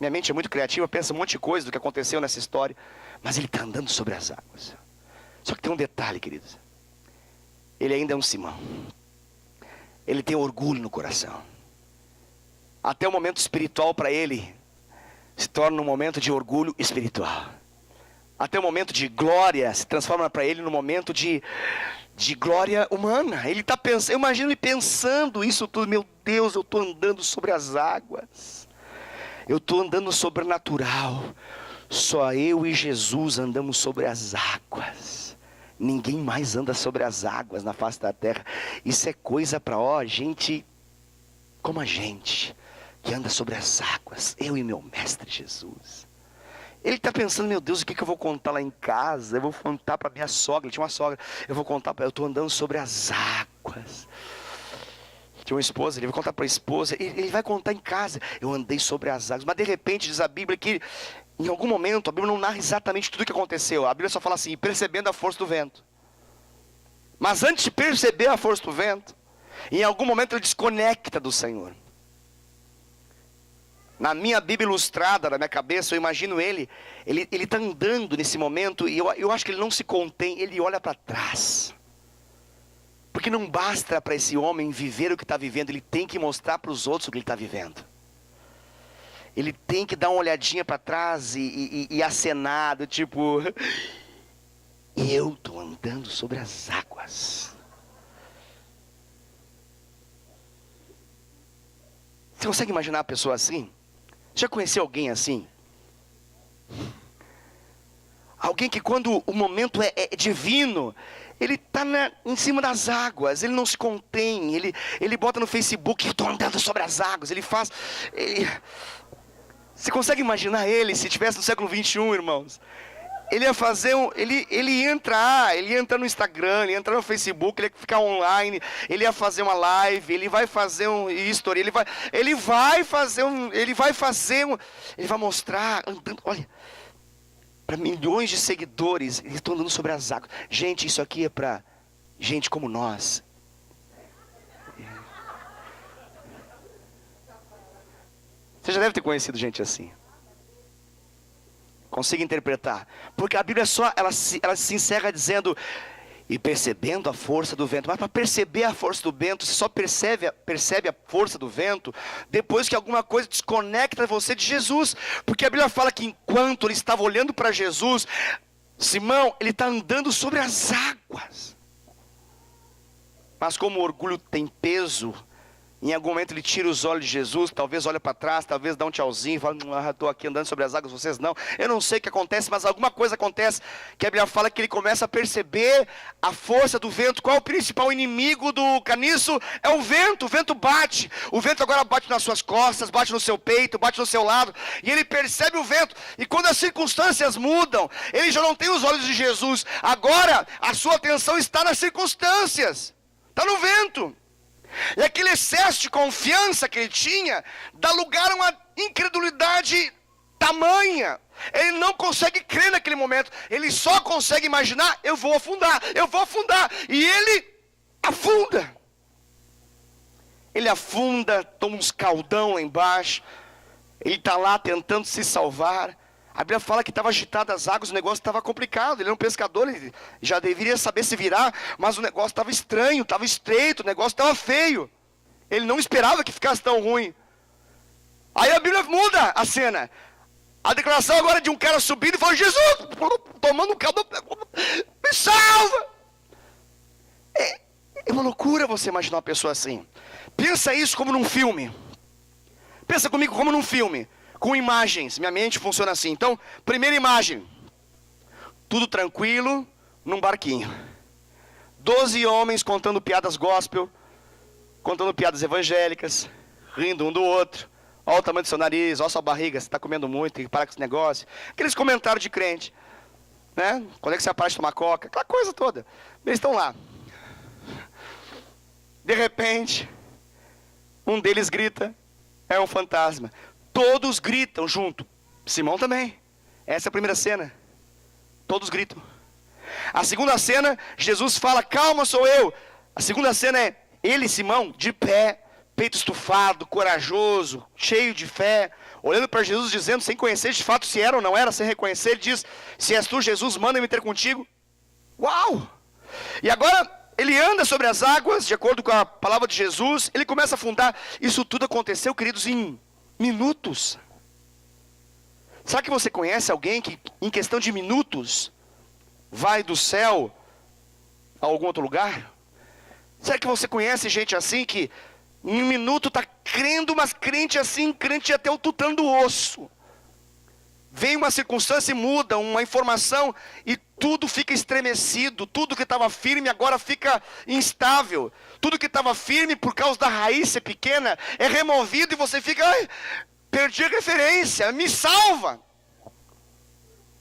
Minha mente é muito criativa, pensa um monte de coisa do que aconteceu nessa história. Mas ele está andando sobre as águas. Só que tem um detalhe, queridos. Ele ainda é um Simão. Ele tem orgulho no coração. Até o momento espiritual para ele se torna um momento de orgulho espiritual. Até o momento de glória se transforma para ele num momento de glória humana. Ele está pensando, eu imagino ele pensando isso tudo. Meu Deus, eu estou andando sobre as águas. Eu estou andando no sobrenatural. Só eu e Jesus andamos sobre as águas. Ninguém mais anda sobre as águas na face da terra. Isso é coisa para gente como a gente, que anda sobre as águas. Eu e meu mestre Jesus. Ele está pensando: meu Deus, o que eu vou contar lá em casa? Eu vou contar para minha sogra. Ele tinha uma sogra. Eu vou contar para ela: eu estou andando sobre as águas. Tinha uma esposa, ele vai contar para a esposa. Ele vai contar em casa: eu andei sobre as águas. Mas de repente diz a Bíblia que em algum momento, a Bíblia não narra exatamente tudo o que aconteceu. A Bíblia só fala assim: percebendo a força do vento. Mas antes de perceber a força do vento, em algum momento ele desconecta do Senhor. Na minha Bíblia ilustrada, na minha cabeça, eu imagino ele está andando nesse momento. E eu acho que ele não se contém, ele olha para trás. Porque não basta para esse homem viver o que está vivendo, ele tem que mostrar para os outros o que ele está vivendo. Ele tem que dar uma olhadinha para trás e acenar, do tipo: eu estou andando sobre as águas. Você consegue imaginar a pessoa assim? Já conheceu alguém assim? Alguém que quando o momento é divino, ele está em cima das águas, ele não se contém, ele bota no Facebook: estou andando sobre as águas, ele faz... Você consegue imaginar ele se estivesse no século 21, irmãos? Ele ia fazer ele ia entrar no Instagram, ele ia entrar no Facebook, ele ia ficar online, ele ia fazer uma live, ele vai fazer um history, ele vai mostrar andando, olha, para milhões de seguidores, eles estão andando sobre as águas. Gente, isso aqui é para gente como nós. Você já deve ter conhecido gente assim. Consiga interpretar? Porque a Bíblia ela se encerra dizendo: e percebendo a força do vento. Mas para perceber a força do vento, você só percebe a força do vento depois que alguma coisa desconecta você de Jesus. Porque a Bíblia fala que enquanto ele estava olhando para Jesus, Simão, ele está andando sobre as águas. Mas como o orgulho tem peso, em algum momento ele tira os olhos de Jesus, talvez olha para trás, talvez dá um tchauzinho, fala: estou aqui andando sobre as águas, vocês não. Eu não sei o que acontece, mas alguma coisa acontece, que a Bíblia fala que ele começa a perceber a força do vento. Qual é o principal inimigo do caniço? É o vento bate. O vento agora bate nas suas costas, bate no seu peito, bate no seu lado, e ele percebe o vento. E quando as circunstâncias mudam, ele já não tem os olhos de Jesus, agora a sua atenção está nas circunstâncias, está no vento. E aquele excesso de confiança que ele tinha dá lugar a uma incredulidade tamanha. Ele não consegue crer naquele momento. Ele só consegue imaginar: eu vou afundar. E ele afunda. Ele afunda, toma uns caldão lá embaixo. Ele está lá tentando se salvar. A Bíblia fala que estava agitado as águas, o negócio estava complicado. Ele era um pescador, ele já deveria saber se virar, mas o negócio estava estranho, estava estreito, o negócio estava feio. Ele não esperava que ficasse tão ruim. Aí a Bíblia muda a cena. A declaração agora de um cara subindo e falando: Jesus, tomando um caldo, me salva. É uma loucura você imaginar uma pessoa assim. Pensa isso como num filme. Pensa comigo como num filme, com imagens. Minha mente funciona assim. Então, primeira imagem. Tudo tranquilo, num barquinho. 12 homens contando piadas gospel, contando piadas evangélicas, rindo um do outro. Olha o tamanho do seu nariz, olha a sua barriga, você está comendo muito, tem que parar com esse negócio. Aqueles comentários de crente, né? Quando é que você para de tomar coca? Aquela coisa toda. Eles estão lá. De repente, um deles grita: é um fantasma. Todos gritam junto. Simão também. Essa é a primeira cena. Todos gritam. A segunda cena, Jesus fala: calma, sou eu. A segunda cena é ele, Simão, de pé, peito estufado, corajoso, cheio de fé, olhando para Jesus, dizendo, sem conhecer de fato se era ou não era, sem reconhecer, ele diz: se és tu, Jesus, manda-me ter contigo. Uau! E agora ele anda sobre as águas, de acordo com a palavra de Jesus, ele começa a afundar. Isso tudo aconteceu, queridos, em minutos. Será que você conhece alguém que, em questão de minutos, vai do céu a algum outro lugar? Será que você conhece gente assim que em um minuto está crendo, mas crente assim, crente até o tutano do osso? Vem uma circunstância e muda, uma informação, e tudo fica estremecido. Tudo que estava firme agora fica instável. Tudo que estava firme por causa da raiz ser pequena é removido e você fica: ai, perdi a referência, me salva.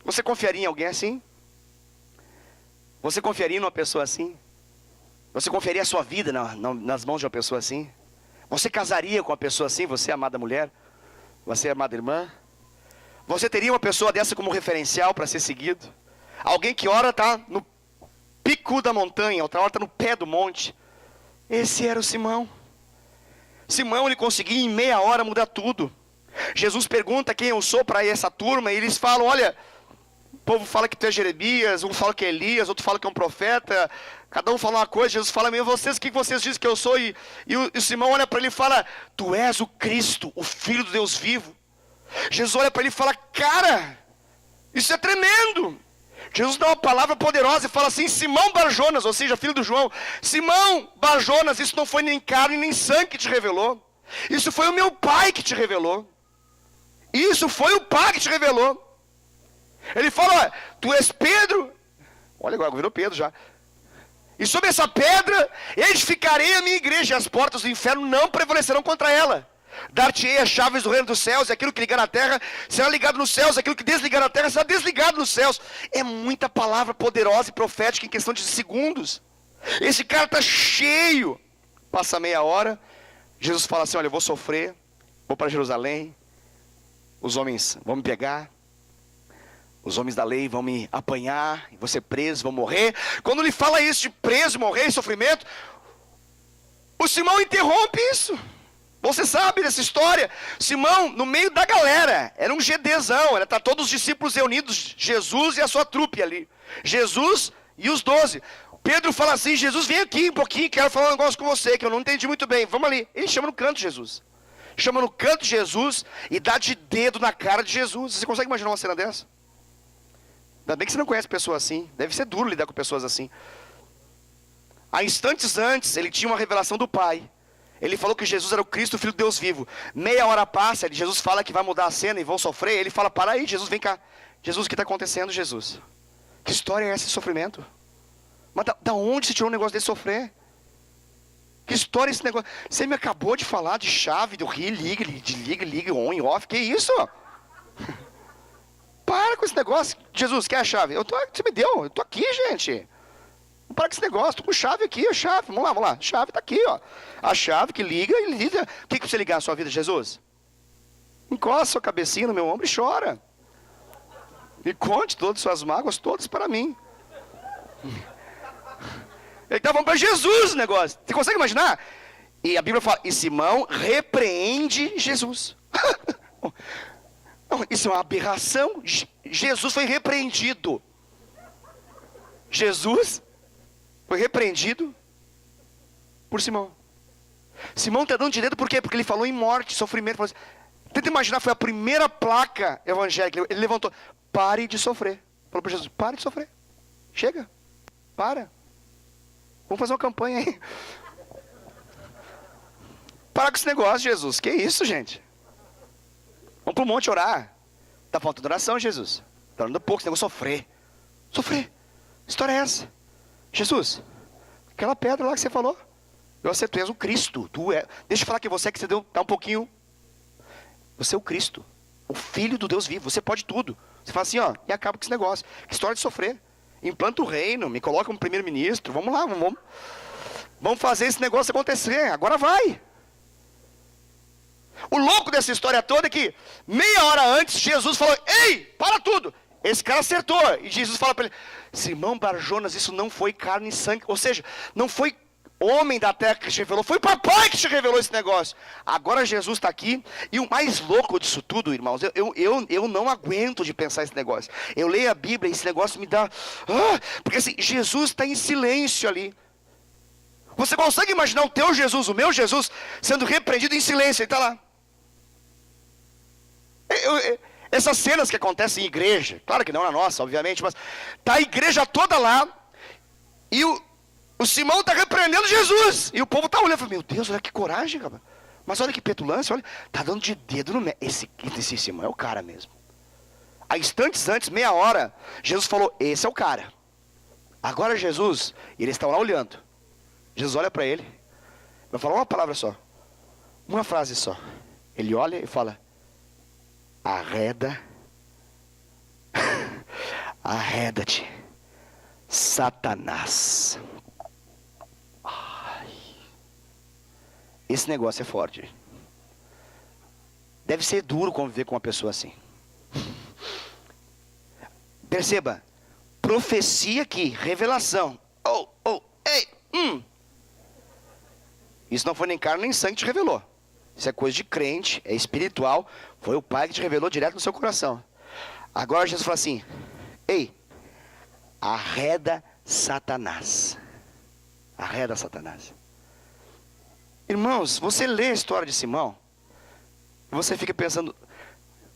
Você confiaria em alguém assim? Você confiaria numa pessoa assim? Você confiaria a sua vida nas mãos de uma pessoa assim? Você casaria com uma pessoa assim, você, amada mulher? Você, amada irmã? Você teria uma pessoa dessa como referencial para ser seguido? Alguém que ora está no pico da montanha, outra hora está no pé do monte. Esse era o Simão. Simão, ele conseguia em meia hora mudar tudo. Jesus pergunta quem eu sou para essa turma, e eles falam: olha, o povo fala que tu é Jeremias, um fala que é Elias, outro fala que é um profeta, cada um fala uma coisa. Jesus fala: meu, vocês, o que vocês dizem que eu sou? E o Simão olha para ele e fala: tu és o Cristo, o Filho do Deus vivo. Jesus olha para ele e fala: cara, isso é tremendo. Jesus dá uma palavra poderosa e fala assim: Simão Barjonas, ou seja, filho do João, Simão Barjonas, isso não foi nem carne nem sangue que te revelou, isso foi o meu Pai que te revelou. Isso foi o Pai que te revelou. Ele fala: olha, tu és Pedro. Olha, agora virou Pedro já. E sobre essa pedra edificarei a minha igreja, e as portas do inferno não prevalecerão contra ela. Dar-te-ei as chaves do reino dos céus, e aquilo que ligar na terra será ligado nos céus, aquilo que desligar na terra será desligado nos céus. É muita palavra poderosa e profética em questão de segundos. Esse cara está cheio. Passa meia hora, Jesus fala assim: olha, eu vou sofrer, vou para Jerusalém, os homens vão me pegar, os homens da lei vão me apanhar, vou ser preso, vou morrer. Quando ele fala isso de preso, morrer e sofrimento, o Simão interrompe isso. Você sabe dessa história? Simão, no meio da galera, era um GDzão, tá todos os discípulos reunidos, Jesus e a sua trupe ali. Jesus e os 12. Pedro fala assim: Jesus, vem aqui um pouquinho, quero falar um negócio com você, que eu não entendi muito bem. Vamos ali. Ele chama no canto Jesus. Chama no canto Jesus e dá de dedo na cara de Jesus. Você consegue imaginar uma cena dessa? Ainda bem que você não conhece pessoas assim. Deve ser duro lidar com pessoas assim. Há instantes antes, ele tinha uma revelação do Pai. Ele falou que Jesus era o Cristo, o Filho de Deus vivo. Meia hora passa, Jesus fala que vai mudar a cena e vão sofrer. Ele fala: para aí, Jesus, vem cá. Jesus, o que está acontecendo, Jesus? Que história é essa de sofrimento? Mas da onde você tirou um negócio desse sofrer? Que história é esse negócio? Você me acabou de falar de chave, do ri, liga, on e off. Que isso? Para com esse negócio. Jesus, quer a chave? Você me deu, eu estou aqui, gente. Não para com esse negócio, estou com chave aqui, a chave. Vamos lá. A chave está aqui, ó. A chave que liga e liga. O que você ligar na sua vida, Jesus? Encosta sua cabecinha no meu ombro e chora. E conte todas as suas mágoas, todas para mim. Ele estava falando para Jesus o negócio. Você consegue imaginar? E a Bíblia fala: e Simão repreende Jesus. Não, isso é uma aberração. Jesus foi repreendido. Jesus foi repreendido por Simão. Simão está dando de dedo por quê? Porque ele falou em morte, sofrimento. Falou assim, tenta imaginar, foi a primeira placa evangélica. Ele levantou, pare de sofrer. Falou para Jesus, pare de sofrer. Chega, para. Vamos fazer uma campanha aí. Para com esse negócio, Jesus. Que isso, gente? Vamos para o monte orar. Está faltando oração, Jesus. Está orando pouco, esse negócio sofrer. Sofrer. Que história é essa? Jesus, aquela pedra lá que você falou. Tu és o Cristo. Deixa eu falar que você está um pouquinho. Você é o Cristo. O Filho do Deus vivo. Você pode tudo. Você fala assim, ó, e acaba com esse negócio. Que história de sofrer. Implanta o reino, me coloca como primeiro-ministro. Vamos lá, vamos fazer esse negócio acontecer. Agora vai. O louco dessa história toda é que meia hora antes Jesus falou, ei, para tudo. Esse cara acertou. E Jesus fala para ele, Simão Bar-Jonas, isso não foi carne e sangue. Ou seja, não foi homem da terra que te revelou, foi o papai que te revelou esse negócio. Agora Jesus está aqui. E o mais louco disso tudo, irmãos, eu não aguento de pensar esse negócio. Eu leio a Bíblia e esse negócio me dá... porque assim, Jesus está em silêncio ali. Você consegue imaginar o teu Jesus, o meu Jesus, sendo repreendido em silêncio? Ele está lá. Essas cenas que acontecem em igreja, claro que não na nossa, obviamente, mas está a igreja toda lá, e o Simão está repreendendo Jesus, e o povo está olhando e fala, meu Deus, olha que coragem, cara. Mas olha que petulância, olha, está dando de dedo no esse Simão é o cara mesmo. Há instantes antes, meia hora, Jesus falou, esse é o cara. Agora Jesus, e eles estão lá olhando, Jesus olha para ele, vai falar uma palavra só, uma frase só. Ele olha e fala, arreda, arreda-te, Satanás. Ai, esse negócio é forte. Deve ser duro conviver com uma pessoa assim. Perceba, profecia aqui, revelação. Isso não foi nem carne nem sangue que te revelou. Isso é coisa de crente, é espiritual. Foi o Pai que te revelou direto no seu coração. Agora Jesus fala assim, ei, arreda Satanás. Arreda Satanás. Irmãos, você lê a história de Simão, você fica pensando,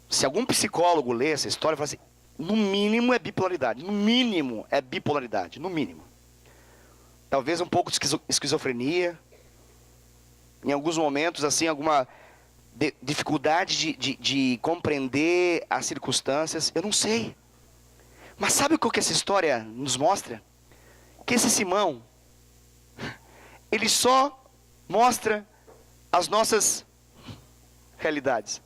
se algum psicólogo lê essa história, fala assim, no mínimo é bipolaridade. No mínimo é bipolaridade, no mínimo. Talvez um pouco de esquizofrenia. Em alguns momentos, assim, alguma dificuldade de compreender as circunstâncias. Eu não sei. Mas sabe o que essa história nos mostra? Que esse Simão, ele só mostra as nossas realidades.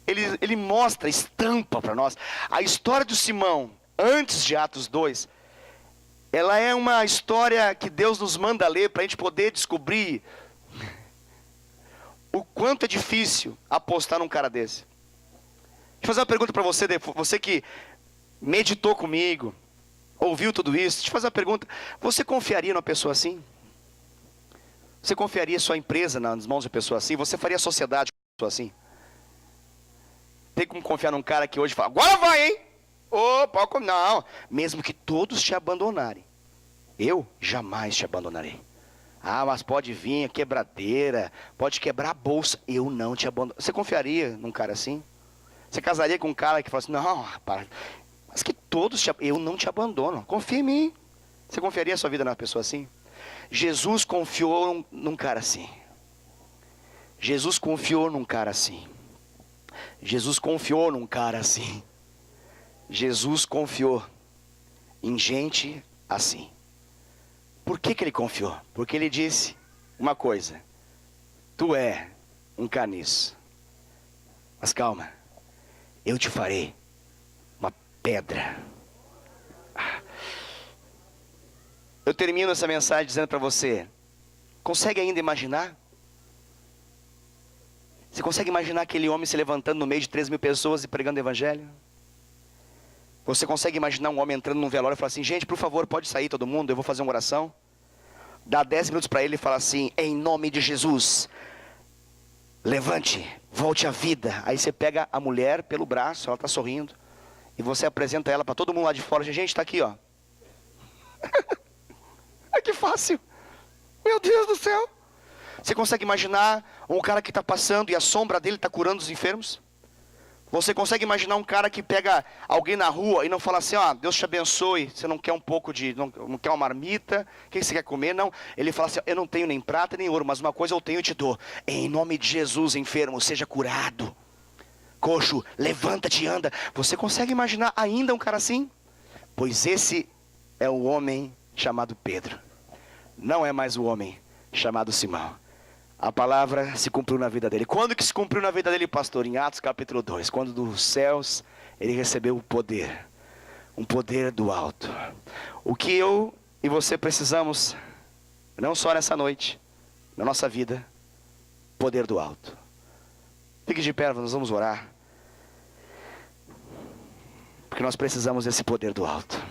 Ele mostra, estampa para nós. A história do Simão, antes de Atos 2, ela é uma história que Deus nos manda ler para a gente poder descobrir o quanto é difícil apostar num cara desse. Deixa eu fazer uma pergunta para você, você que meditou comigo, ouviu tudo isso. Deixa eu fazer uma pergunta. Você confiaria numa pessoa assim? Você confiaria sua empresa nas mãos de uma pessoa assim? Você faria sociedade com uma pessoa assim? Tem como confiar num cara que hoje fala, agora vai, hein? Opa, não. Mesmo que todos te abandonarem, eu jamais te abandonarei. Ah, mas pode vir a quebradeira, pode quebrar a bolsa, eu não te abandono. Você confiaria num cara assim? Você casaria com um cara que fala assim, não, rapaz, mas que todos eu não te abandono, confia em mim. Você confiaria a sua vida numa pessoa assim? Jesus confiou num cara assim. Jesus confiou num cara assim. Jesus confiou num cara assim. Jesus confiou em gente assim. Por que ele confiou? Porque ele disse uma coisa, tu é um caniço, mas calma, eu te farei uma pedra. Eu termino essa mensagem dizendo para você, consegue ainda imaginar? Você consegue imaginar aquele homem se levantando no meio de 3.000 pessoas e pregando o evangelho? Você consegue imaginar um homem entrando num velório e falar assim, gente, por favor, pode sair todo mundo, eu vou fazer uma oração. Dá 10 minutos para ele e fala assim, em nome de Jesus, levante, volte à vida. Aí você pega a mulher pelo braço, ela está sorrindo, e você apresenta ela para todo mundo lá de fora. Gente, está aqui, ó. Que fácil. Meu Deus do céu. Você consegue imaginar um cara que está passando e a sombra dele está curando os enfermos? Você consegue imaginar um cara que pega alguém na rua e não fala assim, ó, Deus te abençoe, você não quer um pouco de, não quer uma marmita, o que você quer comer? Não, ele fala assim, eu não tenho nem prata nem ouro, mas uma coisa eu tenho e te dou. Em nome de Jesus, enfermo, seja curado. Coxo, levanta-te e anda. Você consegue imaginar ainda um cara assim? Pois esse é o homem chamado Pedro. Não é mais o homem chamado Simão. A palavra se cumpriu na vida dele. Quando que se cumpriu na vida dele, pastor? Em Atos capítulo 2. Quando dos céus ele recebeu o poder. Um poder do alto. O que eu e você precisamos, não só nessa noite, na nossa vida, poder do alto. Fique de pé, nós vamos orar. Porque nós precisamos desse poder do alto.